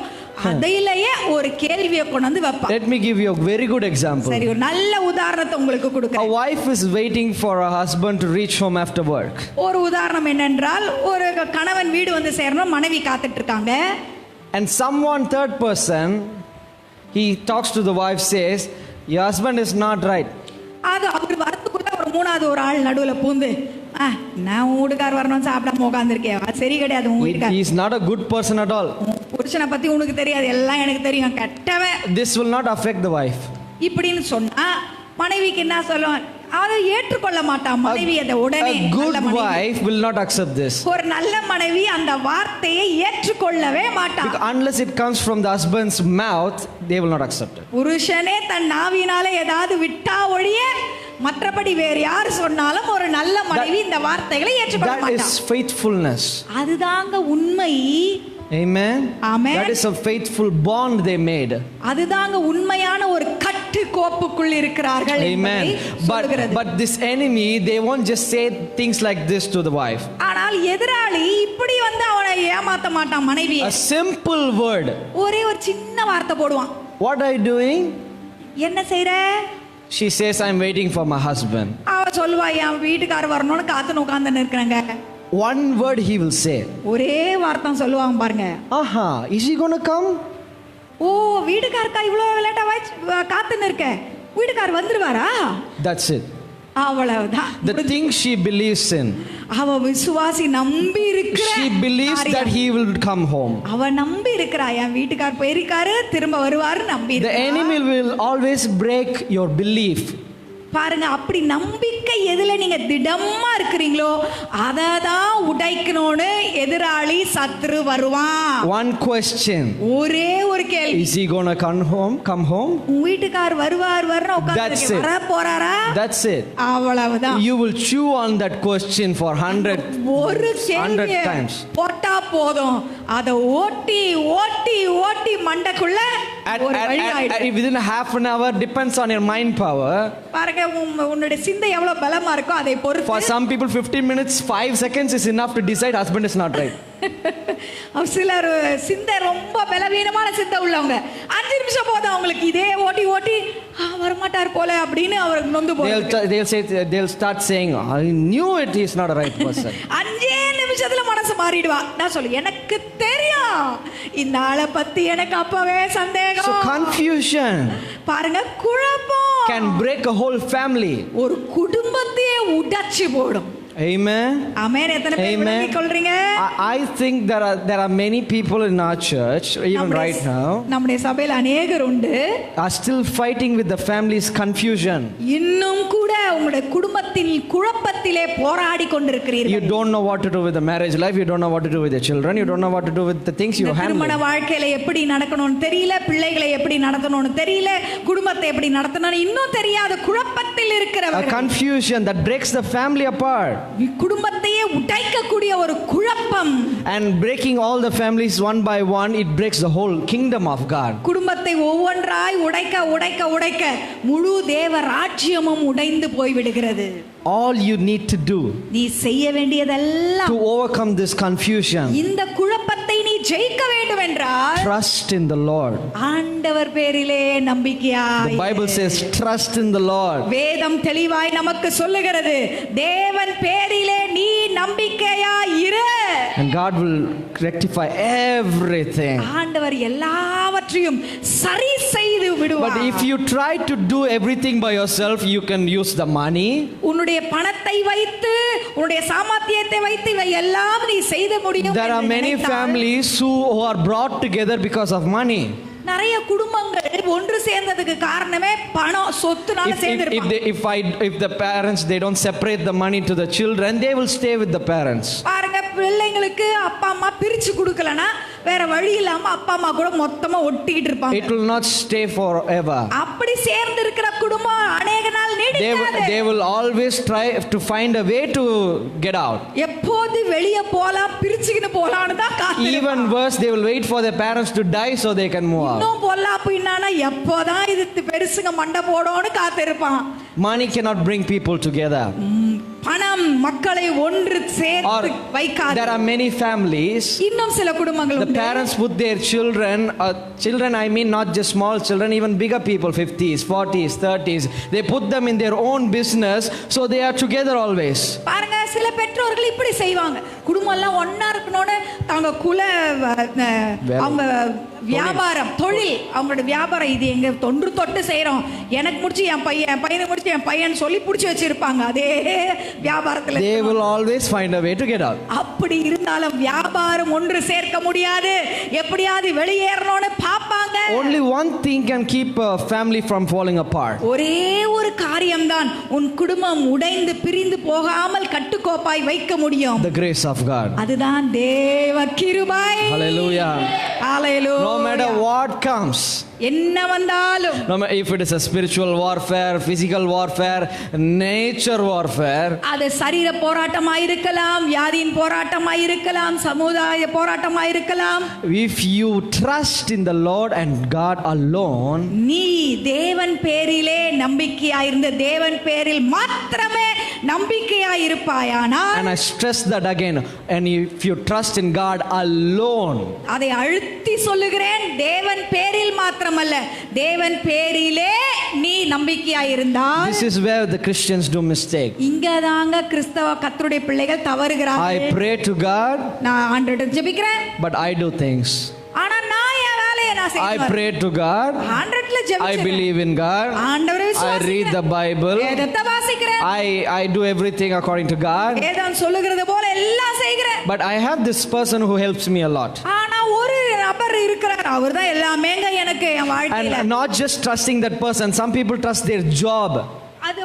அதிலேயே ஒரு கேள்வியை கொண்டு வந்து வைப்பான். Let me give you a very good example. சரி, ஒரு நல்ல உதாரணத்தை உங்களுக்கு A கொடுக்கிறேன். wife is waiting for her husband to reach home after work. ஒரு உதாரணம் என்னென்றால், ஒரு கணவன் வீடு வந்து சேரணும், மனைவி காத்துட்டு இருக்காங்க. And someone, third person, he talks to the wife, says, your husband is not right. அது அவர் வரத்துக்குள்ள ஒரு மூணாவது ஒரு ஆள் நடுவுல பூந்து, நான் வீட்டுக்கார் வரணும் சாப்பிடாம உட்காந்துருக்கேன், அது சரி கிடையாது, உன் He வீட்டுக்கார் is not a good person at all. புருஷனை பத்தி உனக்கு தெரியாது, எல்லாம் எனக்கு தெரியும், கெட்டவன். This will not affect the wife. இப்படின்னு சொன்னா மனைவிக்கு என்ன சொல்லுவான்? அதை ஏற்றுக்கொள்ள மாட்டான் மனைவி. அதை உடனே A good wife will not accept this. ஒரு நல்ல மனைவி அந்த வார்த்தையை ஏற்றுக்கொள்ளவே மாட்டான். Unless it comes from the husband's mouth, they will not accept it. புருஷனே தன் நாவினால ஏதாவது விட்டா ஒழிய மற்றபடி வேறு யார் சொன்னாலும் ஒரு நல்ல மனைவி இந்த வார்த்தைகளை ஏற்றுக்கொள்ள That மாட்டான். is faithfulness. அதுதாங்க உண்மை. Amen. Amen. That is a faithful bond they made. அதுதாங்க உண்மையான ஒரு கட்டுக்கோப்புக்குள் இருக்கிறார்கள். Amen. But this enemy, they won't just say things like this to the wife. ஆனால் எதிராளி இப்படி வந்து அவனை ஏமாத்த மாட்டான் மனைவியை. A simple word. ஒரே ஒரு சின்ன வார்த்தை போடுவான். What are you doing? என்ன செய்ற? She says, I'm waiting for my husband. அவ சொல்லுவா, என் வீட்டுக்காரர் வரணும்னு காத்து உட்கார்ந்து இருக்கிறாங்க. One word he will say. ஒரே வார்த்தை சொல்லுவாங்க பாருங்க. Aha, is he going to come? ஓ, வீட்டுக்காரக்கா இவ்வளவு லேட்டா காத்து இருக்க, வீட்டுக்காரர் வந்துருவாரா? That's it. அவ்வளவுதான். The thing she believes in. அவ விசுவாசி நம்பி இருக்கிற. She believes that he will come home. அவ நம்பி இருக்கிறா, என் வீட்டுக்காரர் போயிருக்காரு, திரும்ப வருவாரு நம்பி. The enemy will always break your belief. பாருங்க, அப்படி நம்பிக்கை எதுல நீங்க திடமா இருக்கிறீங்களோ அதை தான் உடைக்கணும்னு எதிராளி சத்ரு வருவான். One question. ஒரே ஒரு கேள்வி. Is he gonna come home? உன் வீட்டுக்கார் வருவார் வரணும் உட்கார்ந்து வர போறாரா? That's it. அவ்வளவுதான். You will chew on that question for 100 times. போட்டா போதும், அதை ஓட்டி ஓட்டி ஓட்டி மண்டக்குள்ள ஒரு வழி ஆயிடும். Within a half an hour, depends on your mind power. பாருங்க, உன்னுடைய சிந்தை எவ்வளவு பலமா இருக்கோ அதை பொறுத்து. For some people 15 minutes 5 seconds is enough to decide husband is not right. சிலர் சிந்தை ரொம்ப பலவீனமான சிந்தை உள்ளவங்க 5 நிமிஷம் போதும் அவங்களுக்கு இதே ஓட்டி ஓட்டி வரமாட்டார் போல அப்படின்னு அவருக்கு நொந்து போகும். They'll start saying, I knew it, he is not a right person. 5 நிமிஷத்துல மனசு மாறிடுவா. நான் சொல்லு, எனக்கு தெரியும் இந்த ஆளை பத்தி, எனக்கு அப்பவே சந்தேகம். So confusion பாருங்க, குழப்பம் can break a whole family. ஒரு குடும்பத்தையே உடைச்சு போடும். Amen. ஆமென். எத்தனை பேர் விளங்கிக் கொள்றீங்க? I think there are many people in our church, even right now, நம்முடைய சபையில் அநேகர் உண்டு, are still fighting with the family's confusion. இன்னும் கூட உங்களுடைய குடும்பத்தின் குழப்பத்திலே போராடி கொண்டிருக்கிறீர்கள். You don't know what to do with the marriage life, you don't know what to do with your children, you don't know what to do with the things you handle. திருமண வாழ்க்கையில எப்படி நடக்கணும்னு தெரியல, பிள்ளைகளை எப்படி நடத்தணும்னு தெரியல, குடும்பத்தை எப்படி நடத்தணும்னு இன்னும் தெரியாத குழப்பத்தில் இருக்கிறவர்கள். A confusion that breaks the family apart. குடும்பத்தையே உடைக்கக்கூடிய ஒரு குழப்பம். And breaking all the families one by one, it breaks the whole kingdom of God. குடும்பத்தை ஒவ்வொன்றாய் உடைக்க உடைக்க உடைக்க முழு தேவ ராஜ்யமும் உடைந்து போய் விடுகிறது. All you need to do நீ செய்ய வேண்டியதெல்லாம் to overcome this confusion, இந்த குழப்பத்தை நீ ஜெயிக்க வேண்டும் என்றால் trust in the Lord. ஆண்டவர் பேரிலே நம்பிக்கையாய். The Bible says trust in the Lord. வேதம் தெளிவாய் நமக்கு சொல்லுகிறது, தேவன் பேரிலே நீ நம்பிக்கையாய் இரு. And God will rectify everything. ஆண்டவர் எல்லாவற்றையும் சரி செய்து விடுவார். But if you try to do everything by yourself, you can use the money. உன்னுடைய பணத்தை வைத்து, உன்னுடைய சாமர்த்தியத்தை வைத்து இவை எல்லாம் நீ செய்த முடியும். There are many families who are brought together because of money. நிறைய குடும்பங்கள் ஒன்று சேர்ந்ததுக்கு காரணமே பணம், சொத்துனால சேர்ந்திருப்பாங்க. If the parents, they don't separate the money to the children, they will stay with the parents. பாருங்க, பிள்ளைங்களுக்கு அப்பா அம்மா பிரிச்சு கொடுக்கலனா வேற வழி இல்லாம அப்பா அம்மா கூட மொத்தமா ஒட்டிக்கிட்டு இருப்பாங்க. It will not stay forever. அப்படி சேர்ந்து இருக்கிற குடும்பம் அநேக நாள் ஆனால் நீடிக்காது. they will always try to find a way to get out. எப்போது வெளியே போலாம் பிரிச்சுக்கிட்டு போலான்னு தான் காத்திருப்பாங்க. Even worse, they will wait for their parents to die so they can move out. இன்னும் பொல்லாப்பு என்னன்னா எப்போதான் இது பெருசுங்க மண்டை போடோன்னு காத்திருப்பான். Money cannot bring people together. பணம் மக்களை ஒன்று Or சேர்த்து வைக்காது. there are many families, இன்னும் சில குடும்பங்கள் the உண்டு. parents put their children, I mean not just small children, even bigger people, 50s, 40s, 30s, they put them in their own business so they are together always. பாருங்க சில பெற்றோர்கள் இப்படி செய்வாங்க. குடும்பம் எல்லாம் ஒண்ணா இருக்கணும்னு தாங்க அவங்க வியாபாரம் தொழில் அவங்களோட வியாபாரம் இது எங்க தொன்று தொட்டு செய்யறோம், எனக்கு முடிச்சு என் பையனை முடிச்சு என் பையன் சொல்லி புடிச்சு வச்சிருப்பாங்க அதே வியாபாரத்துல. They will always find a way to get out. அப்படி இருந்தாலும் வியாபாரம் ஒன்று சேர்க்க முடியாது, எப்படியாவது வெளியேறணும்னு பாப்பாங்க. Only one thing can keep a family from falling apart. ஒரே ஒரு காரியம்தான் உன் குடும்பம் உடைந்து பிரிந்து போகாமல் கட்டுக்கோப்பாய் வைக்க முடியும். The grace of God. அதுதான் தேவ கிருபை. Hallelujah. Hallelujah. No matter what comes, என்ன வந்தாலும், no matter if it is a spiritual warfare, physical warfare, nature warfare, அது சரீர போராட்டமாய் இருக்கலாம், வியாதியின் போராட்டமாய் இருக்கலாம், சமுதாய போராட்டமாய் இருக்கலாம், if you trust in the Lord and God alone, நீ தேவன் பேரிலே நம்பிக்கையாயிருந்து தேவன் பேரில் மாத்திரமே நம்பிக்கையாயிருப்பாயானால், and I stress that again, and if you trust in God alone, அதை அழுத்தி சொல்லுகிறேன், தேவன் பேரில் மாத்திரமல்ல தேவன் பேரிலே நீ நம்பிக்கையாயிருந்தால், this is where the Christians do mistake. இங்கதாங்க கிறிஸ்தவ கர்த்தருடைய பிள்ளைகள் தவறுகிறார்கள். I pray to God, நான் ஆண்டவரிடம் ஜெபிக்கிறேன், but I do things. ஆனா நான் என் வேலையை நான் I செய்வேன். pray to God, ஆண்டவரிடம் I ஜெபிக்கிறேன், believe in God, ஆண்டவரை I விசுவாசிக்கிறேன், read the Bible, வேதத்தை வாசிக்கிறேன், I do everything according to God, வேதம் சொல்லுகிறது போல எல்லாம் செய்கிறேன். but I have this person who helps me a lot. ஆனா ஒரு நபர் இருக்கிறார், அவர்தான் எல்லாமேங்க எனக்கு என் வாழ்க்கையில. And not just trusting that person, some people trust their job. அது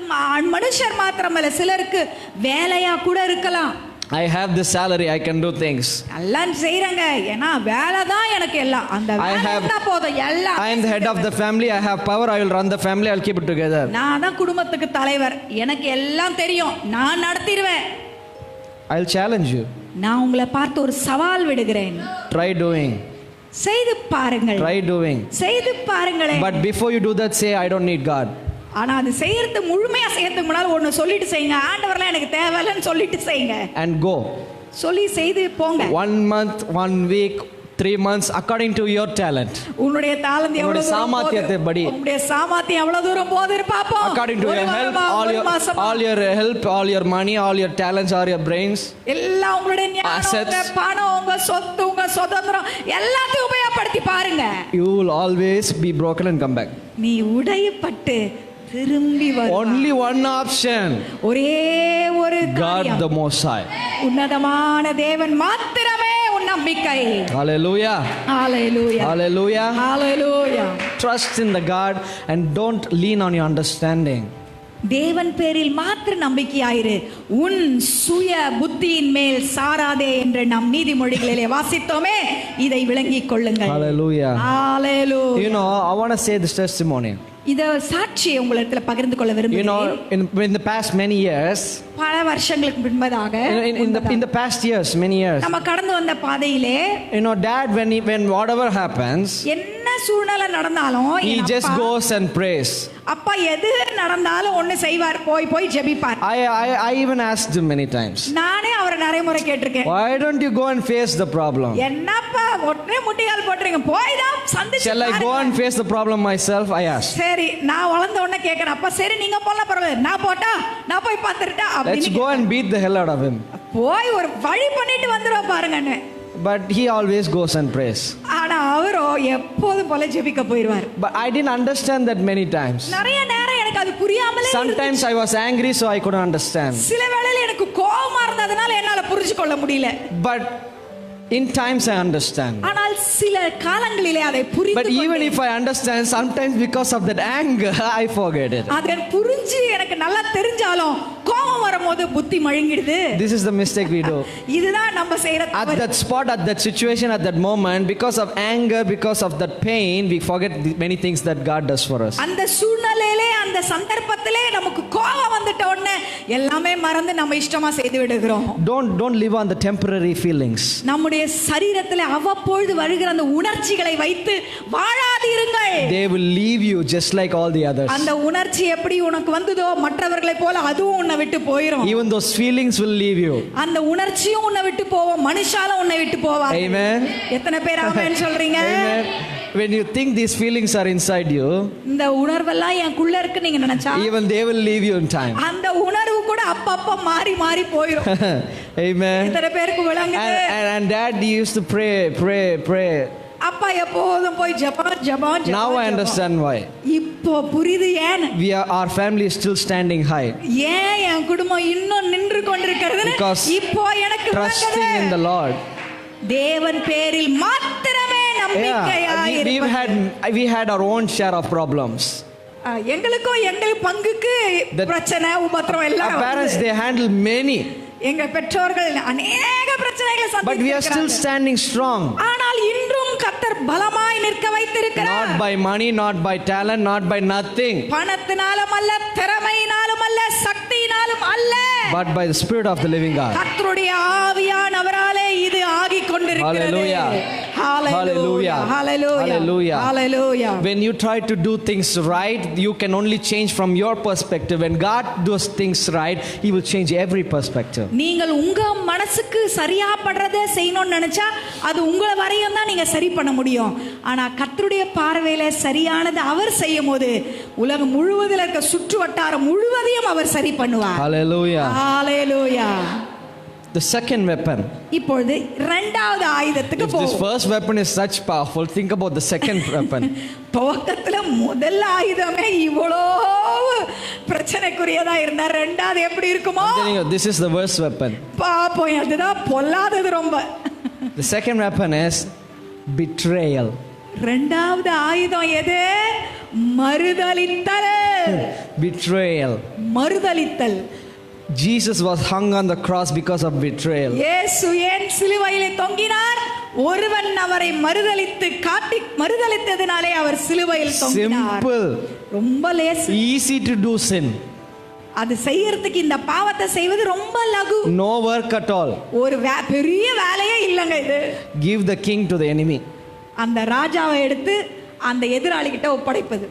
மனுஷர் மாத்திரமல்ல, சிலருக்கு வேலையா கூட இருக்கலாம். I have this salary, I can do things. எல்லாம் செய்யறாங்க, ஏன்னா வேலை தான் எனக்கு எல்லாம், அந்த வேலை இருந்தா போதும் எல்லாம். I am the head of the family, I have power, I will run the family, I will keep it together. நான் தான் குடும்பத்துக்கு தலைவர், எனக்கு எல்லாம் தெரியும், நான் நடத்திடுவேன். I will challenge you. நான் உங்களை பார்த்து ஒரு சவால் விடுகிறேன், Try doing. செய்து பாருங்கள், Try doing. செய்து பாருங்களேன். But before you do that, say, I don't need God. ஆனா அது செய்யறது முழுமையா செய்யறதுக்கு முன்னால ஒண்ணு சொல்லிட்டு செய்யுங்க, ஆண்டவர்லாம் எனக்கு தேவையில்லைன்னு சொல்லிட்டு செய்யுங்க. And go. சொல்லி செய்து போங்க. 1 month, 1 week, 3 months, according to your talent. உன்னுடைய தாளந்து எவ்வளவு தூரம் சாமர்த்தியத்தை படி. உன்னுடைய சாமர்த்தியம் எவ்வளவு தூரம் போகுதுன்னு பாப்போம். According to your help, all your help, all your money, all your talents, all your brains, எல்லாம் உங்களுடைய ஞானம், உங்க பணம், உங்க சொத்து, உங்க சுதந்திரம் எல்லாத்தையும் உபயோகப்படுத்தி பாருங்க. you will always be broken and come back. நீ உடையப்பட்டு திரும்பி வர Only one option. ஒரே ஒரு God the Most High. உன்னதமான தேவன் மாத்திரமே உன் நம்பிக்கை. Hallelujah. Hallelujah. Hallelujah. Hallelujah. Trust in the God and don't lean on your understanding. தேவன் பேரில் மாத்திர நம்பிக்கையாயிரு, உன் சுய புத்தியின் மேல் சாராதே என்று நம் நீதிமொழிகளிலே வாசித்தோமே, இதை விளங்கிக் கொள்ளுங்கள். Hallelujah. Hallelujah. You know, I want to say this testimony. இத சாட்சியை உங்களிடத்துல பகிர்ந்து கொள்ள You know, விரும்புகிறேன். in the past many years, பல வருஷங்களுக்கு முன்பதாக in the past years, many years, நம்ம கடந்து வந்த பாதையிலே, you know, Dad, when whatever happens, என்ன சூழ்நிலை நடந்தாலும் he என் just அப்பா- goes and prays. அப்பா எது நடந்தாலும் ஒண்ணு செய்வார், போய் ஜெபிப்பார். I even asked him many times, நானே அவரை நிறைய முறை கேட்டிருக்கேன், why don't you go and face the problem? என்னப்பா ஒற்றே முட்டிகால் போட்டுறீங்க, போய் தான் சந்திச்சு Shall I go பாருங்க. and face the problem myself? I asked. சரி, நான் வளர்ந்த உடனே கேட்கிறேன், அப்பா சரி நீங்க போலாம் பரவாயில்ல, நான் போட்டா நான் போய் பார்த்துட்டா Let's அப்படின்னு go and beat the hell out of him. போய் ஒரு வழி பண்ணிட்டு வந்துருவோம் பாருங்கன்னு. But he always goes and prays. ஆனா அவரோ எப்போதும் போல ஜெபிக்க போயிடுவார். But I didn't understand that many times. நிறைய நேரம் எனக்கு அது புரியாமலே Sometimes I was angry, so I couldn't understand. சில வேளையில எனக்கு கோபமா இருந்ததுனால என்னால புரிஞ்சு கொள்ள முடியல. But in times I understand. ஆனால் சில காலங்களிலே அதை புரிந்து But even if I understand, sometimes because of that anger, I forget it. அதை புரிஞ்சு எனக்கு நல்லா தெரிஞ்சாலும் கோபம் வரும்போது புத்தி மழுங்கிடுது. This is the mistake we do. இதுதான் நம்ம செய்யற At தவறு. that spot, at that situation, at that moment, because of anger, because of that pain, we forget many things that God does for us. அந்த சூழ்நிலையில சூழ்நிலையிலே அந்த சந்தர்ப்பத்திலே நமக்கு கோபம் வந்துட்ட உடனே எல்லாமே மறந்து நம்ம இஷ்டமா செய்து விடுகிறோம். Don't live on the temporary feelings. நம்முடைய சரீரத்திலே அவ்வப்பொழுது வருகிற அந்த உணர்ச்சிகளை வைத்து வாழாதீருங்கள். They will leave you just like all the others. அந்த உணர்ச்சி எப்படி உனக்கு வந்ததோ மற்றவர்களை போல அதுவும் உன்னை விட்டு போயிடும். Even those feelings will leave you. அந்த உணர்ச்சியும் உன்னை விட்டு போவோம், மனுஷாலும் உன்னை விட்டு போவார். Amen. எத்தனை பேர் ஆமென் சொல்றீங்க? Amen. When you think these feelings are inside you, இந்த உணர்வெல்லாம் எனக்குள்ள இருக்கு நீங்க நினைச்சா even they will leave you in time. அந்த உணர்வு கூட அப்பப்ப மாறி மாறி போயிடும். Amen. எத்தனை பேருக்கு விளங்குது? And dad used to pray. அப்பா எப்போதும் போய் ஜெபம். Now I understand why. இப்போ புரியுது ஏன் our family is still standing high. ஏன் என் குடும்பம் இன்னும் நின்று கொண்டிருக்கிறது? இப்போ எனக்கு trusting in the Lord. தேவன் பேரில் மாத்திரமே நம்பிக்கையாய் we had our own share of problems. எங்களுக்கும் எங்கள் பங்குக்கு பிரச்சனை உபத்திரம் எல்லாம். Our parents they handle many. எங்க பெற்றோர்கள் அநேக பிரச்சனைகளை சந்தித்தார்கள். But we are still standing strong. ஆனால் இன்றும் கர்த்தர் பலமாய் நிற்க வைத்திருக்கிறார். Not by money, not by talent, not by nothing. பணத்தினாலும் அல்ல, திறமையினாலும் அல்ல, சக்தியினாலும் அல்ல. But by the Spirit of the living God. கர்த்தருடைய ஆவியானவராலே இது ஆகிக் கொண்டிருக்கிறது. Hallelujah. Hallelujah. Hallelujah. When you try to do things right, you can only change from your perspective. When God does things right, He will change every perspective. நீங்கள் உங்க மனசுக்கு சரியா படுறதை செய்யணும்னு நினைச்சா அது உங்களை வரையும் தான் நீங்க சரி பண்ண முடியும். ஆனா கர்த்தருடைய பார்வையில சரியானது அவர் செய்யும் போது உலகம் முழுவதில் இருக்க சுற்று வட்டாரம் முழுவதையும் அவர் சரி பண்ணுவார். Hallelujah. Hallelujah. The second weapon. இப்பொழுது இரண்டாவது ஆயுதத்துக்கு போவோம். This first weapon is such powerful. Think about the second weapon. துவக்கத்துல முதல் ஆயுதமே இவ்வளோ பிரச்சனைக்குரியதா இருந்தா ரெண்டாவது எப்படி இருக்குமோ? This is the worst weapon. பாப்போம், அதுதான் பொல்லாதது ரொம்ப. The second weapon is betrayal. இரண்டாவது ஆயுதம் எது? மறுதலித்தல். Betrayal. மறுதலித்தல். Jesus was hung on the cross because of betrayal. இயேசு ஏன் சிலுவையிலே தொங்கினார்? ஒருவன் அவரை மறுதலித்ததினாலே அவர் சிலுவையில் தொங்கினார். Simple. ரொம்ப லேசு. Easy to do sin. அது செய்யறதுக்கு இந்த பாவத்தை செய்வது ரொம்ப லகு. No work at all. ஒரு பெரிய வேலையே இல்லங்க இது. Give the king to the enemy. அந்த ராஜாவை எடுத்து அந்த எதிராளி கிட்ட ஒப்படைப்பது.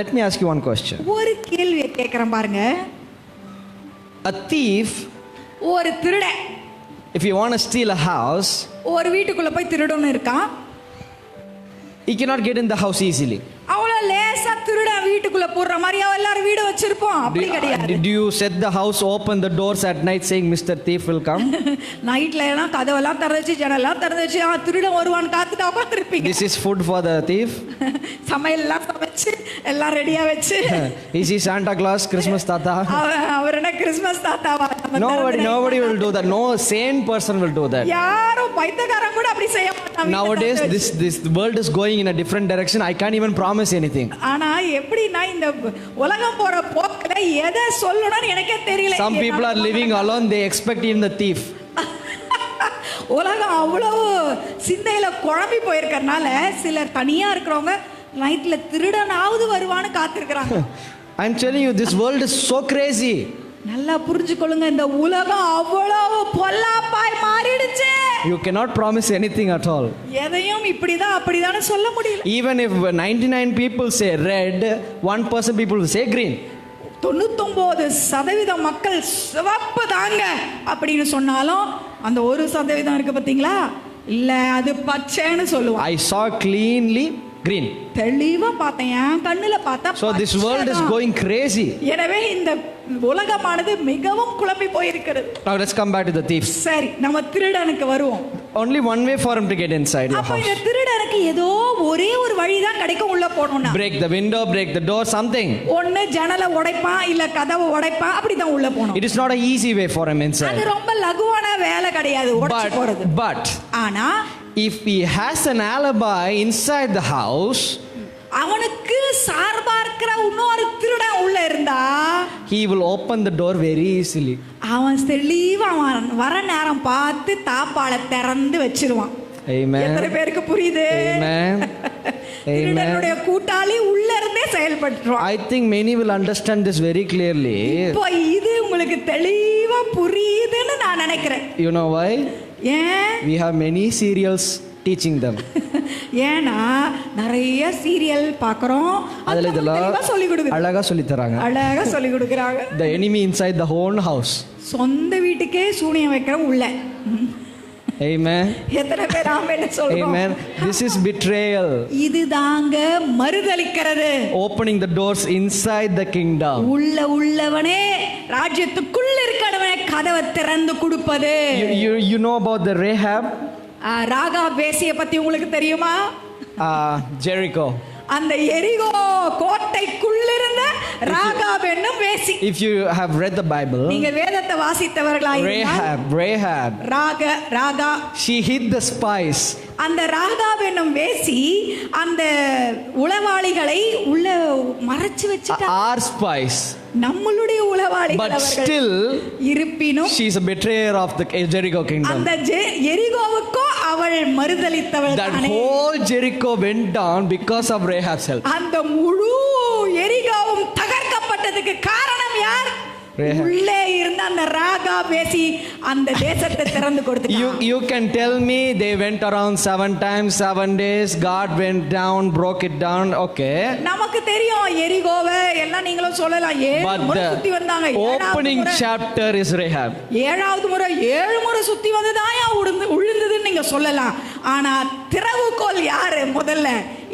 Let me ask you one question. ஒரு கேள்வியை கேக்குறேன் பாருங்க. A thief, ஒரு திருடன், if you want to steal a house, ஒரு வீட்டுக்குள்ள போய் திருடணும் இருக்கான். he cannot get in the house easily. அவ்வளவு லேசா திருடன் வீட்டுக்குள்ள போற மாதிரி எல்லாரும் வீடு வச்சிருப்போம். அப்படி கிடையாது. Did you set the house, open the doors at night saying Mr. Thief will come? நைட்ல எல்லாம் கதவெல்லாம் திறந்து ஜன்னல்லாம் திறந்து திருடன் வருவான்னு காத்துட்டு உட்கார்ந்திருப்பீங்க. This is food for the thief. சமையல் எல்லாம் சமைச்சு எல்லாம் ரெடியா வச்சு. Is he Santa Claus, Christmas Tata? அவர் என்ன கிறிஸ்மஸ் தாத்தாவா? Nobody will do that. No sane person will do that. யாரும் பைத்தியக்காரன் கூட அப்படி செய்ய மாட்டாங்க. Nowadays this world is going in a different direction. I can't even promise anything. ஆனா எப்படினா இந்த உலகம் போற போக்குல எதை சொல்லணும்னு எனக்கே தெரியல. Some people are living alone, they expect even the thief. உலகம் அவ்வளவு சிந்தையில குழம்பி போயிருக்கறனால சிலர் தனியா இருக்கிறவங்க நைட்ல திருடனாவது வருவான்னு காத்திருக்காங்க. I'm telling you, this world is so crazy. நல்லா புரிஞ்சுக்கொள்ளுங்க, இந்த உலகம் அவ்வளவு பொல்லாப்பாய் மாறிடுச்சு. You cannot promise anything at all. எதையும் இப்படிதான் அப்படிதான்னு சொல்ல முடியல. Even if 99 people say red, 1% people will say green. 99% மக்கள் சிவப்பு தாங்க அப்படின்னு சொன்னாலும் அந்த 1% இருக்கு பாத்தீங்களா, இல்ல அது பச்சைன்னு சொல்லுவாங்க. I saw cleanly green. தெளிவா பார்த்தேன், என் கண்ணுல பார்த்தா. So this world is going crazy. எனவே இந்த உலகமானது மிகவும் குழம்பி போயிருக்கிறது. Now let's come back to the thief. சரி, நம்ம திருடனுக்கு வருவோம். Only one way for him to get inside your அப்ப house. இந்த திருடனுக்கு ஏதோ ஒரே ஒரு வழி தான் கிடைக்கும் உள்ள போறோம்னா. Break the window, break the door, something. ஒண்ணு ஜன்னலை உடைப்பான், இல்ல கதவை உடைப்பான், அப்படி தான் உள்ள போணும். It is not an easy way for him inside. அது ரொம்ப லகுவான வேலை கிடையாது உடைச்சு போறது. But ஆனா if he has an alibi inside the house, அவனுக்கு சார்பா இருக்கிற இன்னொரு திருடன் உள்ள இருந்தா, he will open the door very easily. அவன் தெளிவா வர நேரம் பார்த்து தாப்பாளை திறந்து வச்சிருவான். Amen. எத்தனை பேருக்கு புரியுது? Amen. திருடனுடைய கூட்டாளி உள்ள இருந்தே செயல்படுறான். I think many will understand this very clearly. இப்போ இது உங்களுக்கு தெளிவா புரியுதுன்னு நான் நினைக்கிறேன். You know why? ஏன்? We have many serials teaching them. ஏன்னா நிறைய சீரியல் பார்க்கறோம். அதுல இதெல்லாம் சொல்லி கொடுக்குறாங்க. அழகா சொல்லி தராங்க. அழகா சொல்லி கொடுக்குறாங்க. The enemy inside the own house. சொந்த வீட்டுக்கே சூனியம் வைக்கிற உள்ள. Amen. எத்தனை பேர் ஆமென் சொல்றோம்? Amen. This is betrayal. இது தாங்க மறுதலிக்கிறது. Opening the doors inside the kingdom. உள்ளவனே ராஜ்யத்துக்குள்ள இருக்கறவனே கதவை திறந்து கொடுப்பது. You know about the Rahab? Rahab வேசியை பத்தி உங்களுக்கு தெரியுமா? Jericho. அந்த எரிகோ கோட்டைக்குள்ள இருந்த ராகாப் என்னும் வேசி. If you have read the Bible, நீங்க வேதத்தை வாசித்தவர்களாய் Rahab, Raaga she hid the spies. அந்த ராகாப் என்னும் வேசி அந்த உளவாளிகளை உள்ள மறைச்சு வச்சிட்டா. Our spies. நம்மளுடைய உளவாளிகள் But அவர்கள். still, இருப்பினும் she is a betrayer of the Jericho kingdom. அந்த எரிகோவுக்கு அவள் மறுதலித்தவள். That whole Jericho went down because of Rahab's help. அந்த முழு எரிகோவும் தகர்க்கப்பட்டதுக்கு காரணம் யார்? உள்ளே இருந்த அந்த ராகாப் வேசி அந்த தேசத்தை திறந்து கொடுத்தார். You can tell me they went around 7 times, 7 days, God went down, broke it down, okay. நமக்கு தெரியும் எரிகோவை எல்லாம் நீங்களும் சொல்லலாம். 7 முறை சுத்தி வந்தாங்க. Opening chapter is Rahab. 7வது முறை 7 முறை சுத்தி வந்ததாயா உழுந்ததுன்னு நீங்க சொல்லலாம். ஆனா திறவுகோல் யாரு? முதல்ல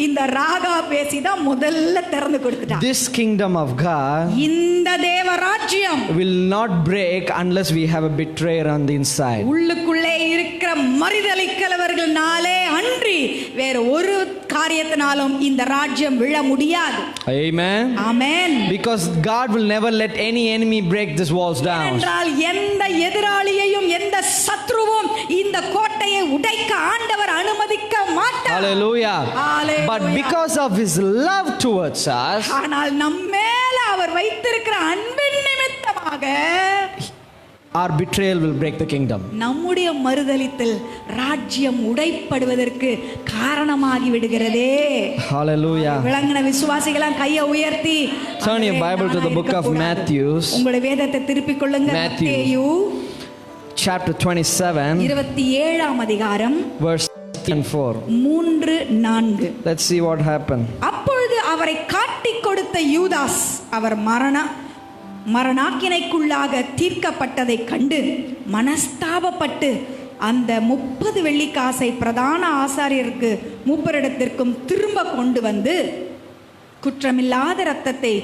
இந்த ராகாப் வேசி தான் முதல்ல திறந்து கொடுத்துட்டா. This kingdom of God, இந்த தேவராஜ்யம் will not break unless we have a betrayer on the inside. உள்ளுக்குள்ளே இருக்கிற மறுதலிக்கிறவர்களாலே அன்றி வேற ஒரு காரியத்தினாலும் இந்த ராஜ்யம் விழ முடியாது. Amen. Amen. Because God will never let any enemy break these walls down. என்றால் எந்த எதிராளியையும் எந்த சத்ருவும் இந்த கோட்டையை உடைக்க ஆண்டவர் அனுமதிக்க மாட்டார். Hallelujah. Hallelujah. But because of his love towards us, ஆனால் நம்மேல அவர் வைத்திருக்கிற அன்பின் நிமித்தமாக our betrayal will break the kingdom. நம்முடைய மறுதலித்தல் ராஜ்யம் உடைப்படுவதற்கு காரணமாகி விடுகிறதே. Hallelujah. விளங்கின விசுவாசிகளா கையை உயர்த்தி Turn your Bible to the book of Matthew. உங்களுடைய வேதத்தை திருப்பிக் கொள்ளுங்க. Matthew chapter 27 27ஆம் அதிகாரம் verse 4. 3-4. Let's see what happened. அப்பொழுது அவரை காட்டிக் கொடுத்த யூதாஸ் அவர் மரணாக்கினைக்குள்ளாக தீர்க்கப்பட்டதை கண்டு மனஸ்தாபப்பட்டு அந்த 30 வெள்ளிக்காசை பிரதான ஆசாரியருக்கு மூப்பரிடத்திற்கும் திரும்ப கொண்டு வந்து, குற்றமில்லாத இரத்தத்தை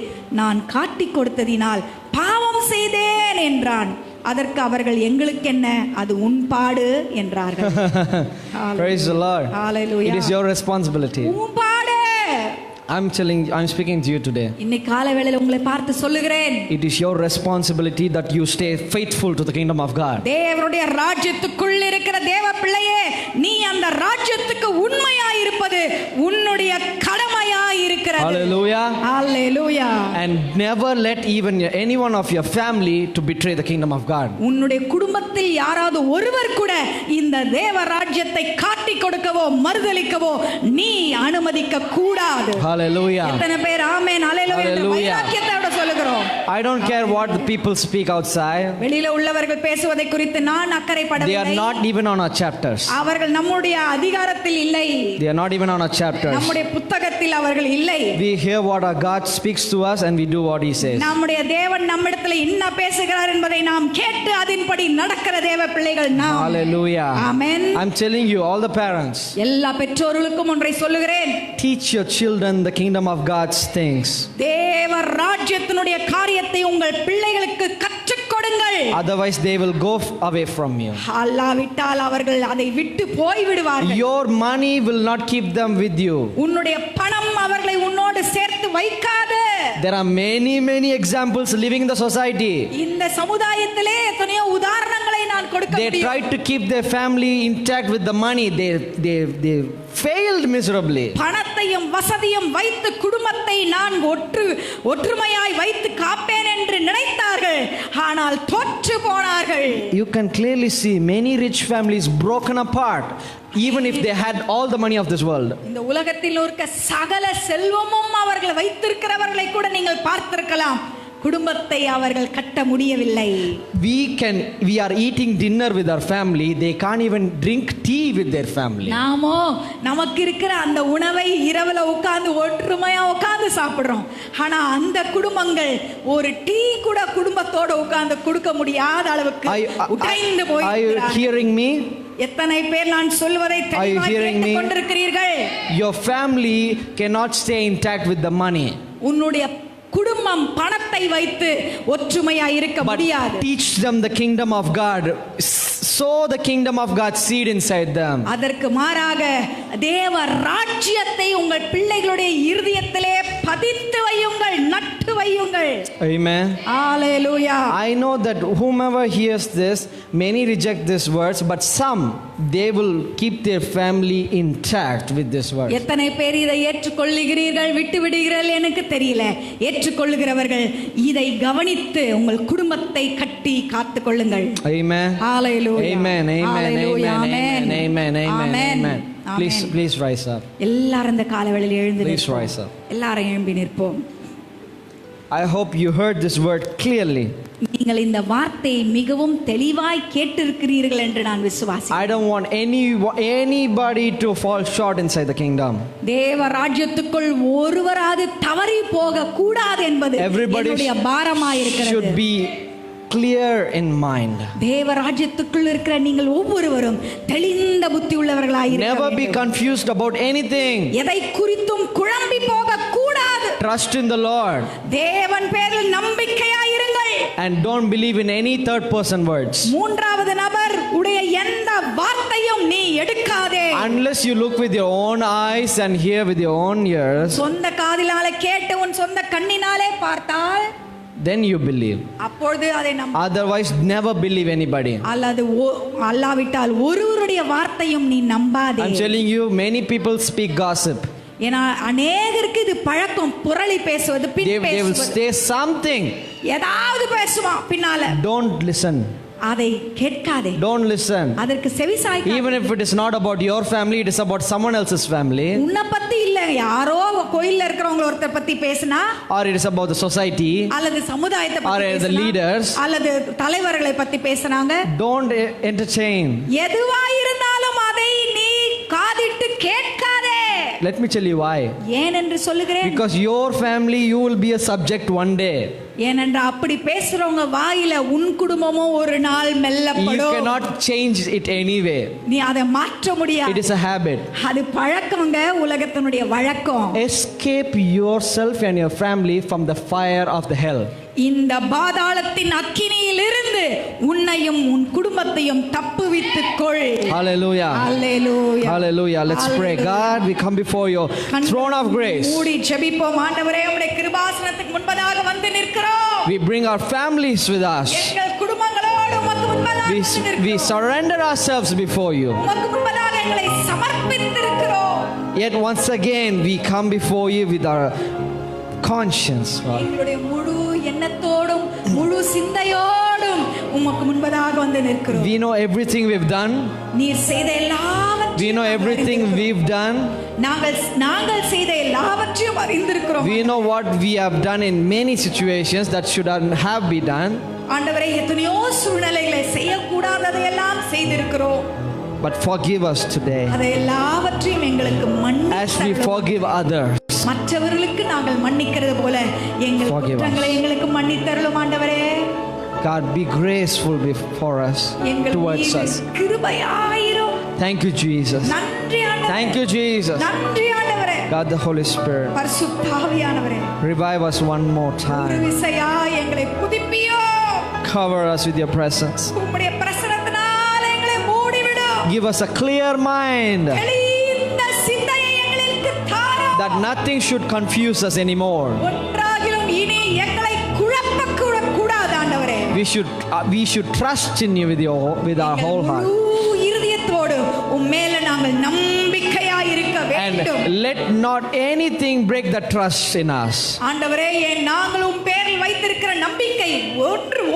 நான் காட்டிக் கொடுத்ததினால் பாவம் செய்தேன் என்றான். அதற்கு அவர்கள் எங்களுக்கு என்ன, அது உன் பாடு என்றார்கள். Praise the Lord. Hallelujah. It is your responsibility. உன் பாடு. I'm speaking to you today. இன்னைக்கு காலை வேளையில உங்களை பார்த்து சொல்லுகிறேன். It is your responsibility that you stay faithful to the kingdom of God. தேவனுடைய ராஜ்யத்துக்குள் இருக்கிற தேவ பிள்ளையே, நீ அந்த ராஜ்யத்துக்கு உண்மையாய் இருப்பது உன்னுடைய கடமையாய் இருக்கிறது. Hallelujah. Hallelujah. And never let even any one of your family to betray the kingdom of God. உன்னுடைய குடும்பத்தில் யாராவது ஒருவர் கூட இந்த தேவ ராஜ்யத்தை காட்டிக் கொடுக்கவோ மறுதலிக்கவோ நீ அனுமதிக்க கூடாது. Hallelujah. எத்தனை பேர் ஆமென் ஹalleluya வைராக்கியத்தோட சொல்லுகிறோம். I don't care what the people speak outside. வெளியில உள்ளவர்கள் பேசுவதை குறித்து நான் அக்கறைப்படவில்லை. They are not even on our chapters. அவர்கள் நம்முடைய அதிகாரத்தில் இல்லை. They are not even on our chapters. நம்முடைய புத்தகத்தில் அவர்கள் இல்லை. We hear what our God speaks to us and we do what he says. நம்முடைய தேவன் நம்மிடத்தில் என்ன பேசுகிறார் என்பதை நாம் கேட்டு அதின்படி நடக்கிற தேவ பிள்ளைகள் நாம். Hallelujah. Amen. I'm telling you, all the parents, எல்லா பெற்றோர்களுக்கும் ஒன்றை சொல்லுகிறேன். teach your children the kingdom of God's things. தேவ ராஜ்யத்தினுடைய காரியத்தை உங்கள் பிள்ளைகளுக்கு கற்றுக் கொடுங்கள். Otherwise they will go away from you. அல்லாவிட்டால் அவர்கள் அதை விட்டு போய் விடுவார்கள். Your money will not keep them with you. உன்னுடைய பணம் அவர்களை உன்னோடு சேர்த்து வைக்காது. There are many examples living in the society. இந்த சமுதாயத்திலே எத்தனையோ உதாரணங்களை நான் கொடுக்க முடியும். They tried to keep their family intact with the money. They failed miserably. பணத்தையும் வசதியும் வைத்து குடும்பத்தை நான் ஒற்றுமையாய் வைத்து காப்பேன் என்று நினைத்தார்கள். ஆனால் ஆனால் தோற்று போனார்கள். You can clearly see many rich families broken apart, even if they had all the money of this world. இந்த உலகத்தில் இருக்க சகல செல்வமும் அவர்கள் வைத்திருக்கிறவர்களை கூட நீங்கள் பார்த்திருக்கலாம், குடும்பத்தை அவர்கள் கட்ட முடியவில்லை. We are eating dinner with our family, they can't even drink tea with their family. நாமோ நமக்கு இருக்கிற அந்த உணவை இரவுல உட்கார்ந்து ஒற்றுமையா உட்கார்ந்து சாப்பிடுறோம். ஆனா அந்த குடும்பங்கள் ஒரு டீ கூட குடும்பத்தோட உட்கார்ந்து கொடுக்க முடியாத அளவுக்கு உடைந்து போய். Are you hearing me? எத்தனை பேர் நான் சொல்வதை தெளிவாக கேட்டுக் கொண்டிருக்கிறீர்கள்? Your family cannot stay intact with the money. உன்னுடைய குடும்பம் பணத்தை வைத்து ஒற்றுமையா இருக்க முடியாது. Teach them the kingdom of God. Sow the kingdom of God seed inside them. அதற்கு மாறாக தேவ ராஜ்யத்தை உங்கள் பிள்ளைகளுடைய இருதயத்திலே பதித்து வையுங்கள், நட்டு வையுங்கள். Amen. Hallelujah. I know that whomever hears this, many reject these words, but some they will keep their family intact with this word. எத்தனை பேர் இதை ஏற்றுக்கொள்ளுகிறீர்கள், விட்டு விடுகிறீர்கள் எனக்கு தெரியல. ஏற்றுக்கொள்ளுகிறவர்கள் இதை கவனித்து உங்கள் குடும்பத்தை கட்டி காத்துக் கொள்ளுங்கள். Amen. Hallelujah. Amen. Amen. Amen. Amen. Amen. Amen. Please rise up. எல்லாரும் இந்த காலவேளையில் எழுந்து Please rise up. எல்லாரும் எழும்பி நிற்போம். I hope you heard this word clearly. நீங்கள் இந்த வார்த்தையை மிகவும் தெளிவாய் கேட்டிருக்கிறீர்கள் என்று நான் விசுவாசிக்கிறேன். I don't want anybody to fall short inside the kingdom. தேவ ராஜ்யத்துக்குள் ஒருவராது தவறி போக கூடாது என்பது என்னுடைய பாரமாய் இருக்கிறது. Should be clear in mind. தேவ ராஜ்யத்துக்குள் இருக்கிற நீங்கள் ஒவ்வொருவரும் தெளிந்த புத்தி உள்ளவர்களாய் இருக்க வேண்டும். Never be confused about anything. எதை குறித்தும் குழம்பி போக கூடாது. Trust in the Lord. தேவன் பேரில் நம்பிக்கையாய் இருங்கள். And don't believe in any third person words. மூன்றாவது நபர் உடைய எந்த வார்த்தையும் நீ எடுக்காதே. Unless you look with your own eyes and hear with your own ears. சொந்த காதினாலே கேட்டு உன் சொந்த கண்ணினாலே பார்த்தால் then you believe. அப்பொழுது அதை otherwise never believe anybody. அல்லது அல்லாவிட்டால் ஒருவருடைய வார்த்தையும் நீ நம்பாதே. I'm telling you, many people speak gossip. ஏனா அநேகருக்கு இது பழக்கம், புரளி பேசுவது, பின் பேசுவது. They will say something. ஏதாவது பேசுவான் பின்னால. Don't listen. அதை கேட்காதே. Don't listen. அதற்கு செவிசாய்க்காதே. Even if it is not about your family, it is about someone else's family. உன்னை பத்தி இல்ல, யாரோ கோயில்ல இருக்கிறவங்க ஒருத்தர் பத்தி பேசினா, or it is about the society, அல்லது சமுதாயத்தை பத்தி பேசினா, or the leaders, அல்லது தலைவர்களை பத்தி பேசினாங்க. don't entertain. எதுவா இருந்தாலும் அதை நீ காதிட்டு கேட்காதே. Let me tell you why. ஏன் என்று சொல்லுகிறேன். Because your family, you will be a subject one day. ஏனென்றா அப்படி பேசுறவங்க வாயில உன் குடும்பமும் ஒரு நாள் மெல்லப்படும். You cannot change it anyway. நீ அதை மாற்ற முடியாது. It is a habit. அது பழக்கங்க, உலகத்தினுடைய வழக்கம். Escape yourself and your family from the fire of the hell. இந்த பாதாளத்தின் அக்கினியில் இருந்து உன்னையும் உன் குடும்பத்தையும் தப்புவித்துக் கொள். Hallelujah. Hallelujah. Hallelujah. Let's pray. God, we come before your throne of grace. மூடி ஜெபிப்போம். ஆண்டவரே, உம்முடைய கிருபாசனத்துக்கு முன்பதாக வந்து நிற்கிறோம். We bring our families with us. எங்கள் குடும்பங்களோடு உமக்கு முன்பதாக நிற்கிறோம். We surrender ourselves before you. உமக்கு முன்பதாக எங்களை சமர்ப்பித்திருக்கிறோம். Yet once again we come before you with our conscience. எங்களுடைய முழு எண்ணத்தோடும் முழு சிந்தையோடும் உமக்கு முன்பதாக வந்து நிற்கிறோம். We know everything we've done. நீர் செய்த எல்லாவற்றையும் We know everything we've done. நாங்கள் செய்த எல்லாவற்றையும் அறிந்திருக்கிறோம். We know what we have done in many situations that should have been done. ஆண்டவரே, எத்தனையோ சூழ்நிலைகளை செய்யக்கூடாததை எல்லாம் செய்திருக்கிறோம். But forgive us today. அதை எல்லாவற்றையும் எங்களுக்கு as we forgive others. மற்றவர்களுக்கு நாங்கள் மன்னிக்கிறது போல எங்கள் குற்றங்களை எங்களுக்கு மன்னித்தருளும் ஆண்டவரே. God, be graceful before us, towards us. கிருபையாயிரும். Thank you, Jesus. நன்றி ஆண்டவரே. Thank you, Jesus. நன்றி ஆண்டவரே. God, the Holy Spirit, பரிசுத்த ஆவியானவரே, revive us one more time. ஒரு விசையா எங்களை புதுப்பியோ. Cover us with your presence. உம்முடைய பிரசன்னத்தினால எங்களை மூடிவிடு. Give us a clear mind. தெளிந்த சிந்தையை எங்களுக்கு தாரும். That nothing should confuse us anymore. ஒன்றாகிலும் இனி எங்களை குழப்ப கூடாது ஆண்டவரே. We should trust in you with our whole heart. இருதயத்தோடு உம்மேல நாங்கள் நம்பிக்கையாய் இருக்க வேண்டும். And let not anything break the trust in us. ஆண்டவரே, நாங்கள் உம் பேரில் வைத்திருக்கிற நம்பிக்கை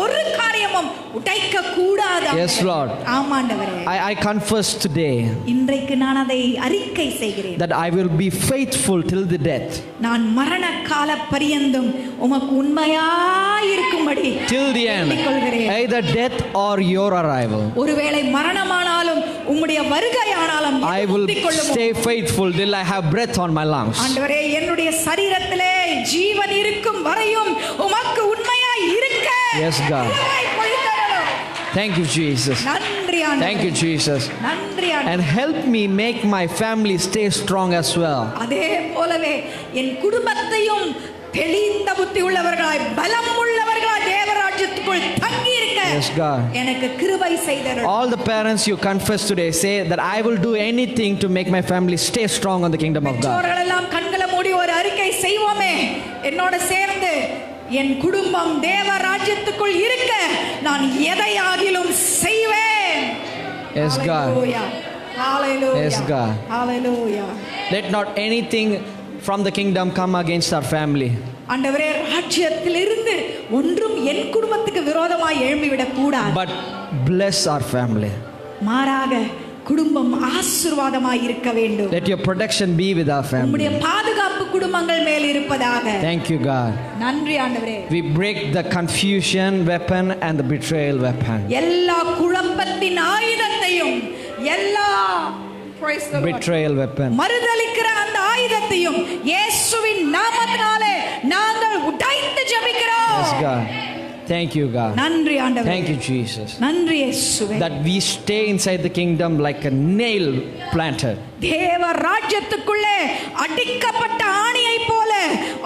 ஒரு காரியம் உடைக்க கூடாது. Yes, Lord. ஆமாண்டவரே. I confess today இன்றைக்கு நான் அதை அறிக்கை செய்கிறேன். that I will be faithful till the death. நான் மரண கால பரியந்தம் உமக்கு உண்மையாய் இருக்கும்படி Till the end. Either death or your arrival. ஒருவேளை மரணமானாலும் உம்முடைய வருகையானாலும் I will stay faithful till I have breath on my lungs. ஆண்டவரே என்னுடைய சரீரத்திலே ஜீவன் இருக்கும் வரையும் உமக்கு உண்மையாய் இருக்க. Yes, God. Thank you, Jesus. நன்றி ஆண்டவரே. Thank you, Jesus. நன்றி ஆண்டவரே. And help me make my family stay strong as well. அதே போலவே என் குடும்பத்தையும் தெளிந்த புத்தி உள்ளவர்களாய் பலம் உள்ளவர்களாய் தேவராஜ்யத்துக்குள் தங்கி இருக்க Yes, God. எனக்கு கிருபை செய்தருளும். All the parents you confess today say that I will do anything to make my family stay strong on the kingdom of God. பெற்றோர்கள் எல்லாம் கண்களை மூடி ஒரு அறிக்கை செய்வோமே என்னோட சேர்ந்து என் குடும்பம் தேவ ராஜ்யத்துக்குள் இருக்க நான் எதையாகிலும் செய்வேன். Yes, God. Hallelujah. Yes, God. Hallelujah. Let not anything from the kingdom come against our family. ஆண்டவரே ராஜ்யத்திலிருந்து ஒன்றும் என் குடும்பத்துக்கு விரோதமாய் எழும்பிவிடக் கூடாது. But bless our family. மாறாக குடும்பம் ஆசீர்வாதமாய் இருக்க வேண்டும். Let your protection be with our family. உம்முடைய பாதுகாப்பு குடும்பங்கள் மேல் இருப்பதாக. Thank you, God. நன்றி ஆண்டவரே. We break the confusion weapon and the betrayal weapon. எல்லா குழப்பத்தின் ஆயுதத்தையும் எல்லா betrayal weapon. மறுதலிக்கிற அந்த ஆயுதத்தையும் இயேசுவின் நாமத்தினாலே நாங்கள் உடைத்து ஜெபிக்கிறோம். Yes, God. Thank you, God. நன்றி ஆண்டவரே. Thank you, Jesus. நன்றி இயேசுவே. That we stay inside the kingdom like a nail planted. தேவ ராஜ்யத்துக்குள்ளே அடிக்கப்பட்ட ஆணியை போல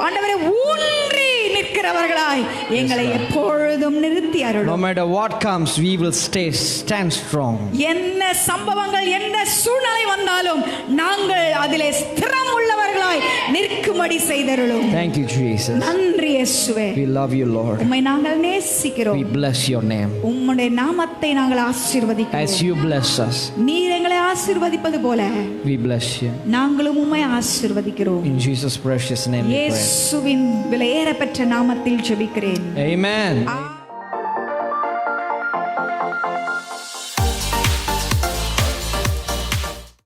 ஆண்டவரே ஊன்றி நிற்கிறவர்களாய் எங்களை எப்பொழுதும் நிறுத்தி அருளும். No matter what comes, we will stand strong. என்ன சம்பவங்கள் என்ன சூழ்நிலை வந்தாலும் நாங்கள் அதிலே ஸ்திரம் உள்ளவர்களாய் நிற்கும்படி செய்தருளும். Thank you, Jesus. நன்றி இயேசுவே. We love you, Lord. உம்மை நாங்கள் நேசிக்கிறோம். We bless your name. உம்முடைய நாமத்தை நாங்கள் ஆசீர்வதிக்கிறோம். As you bless us, நீர் எங்களை ஆசீர்வதிப்பது போல we bless you. நாங்களும் உம்மை ஆசீர்வதிக்கிறோம். In Jesus' precious name we pray. இயேசுவின் விலையேறப்பெற்ற நாமத்தில் ஜெபிக்கிறேன். Amen.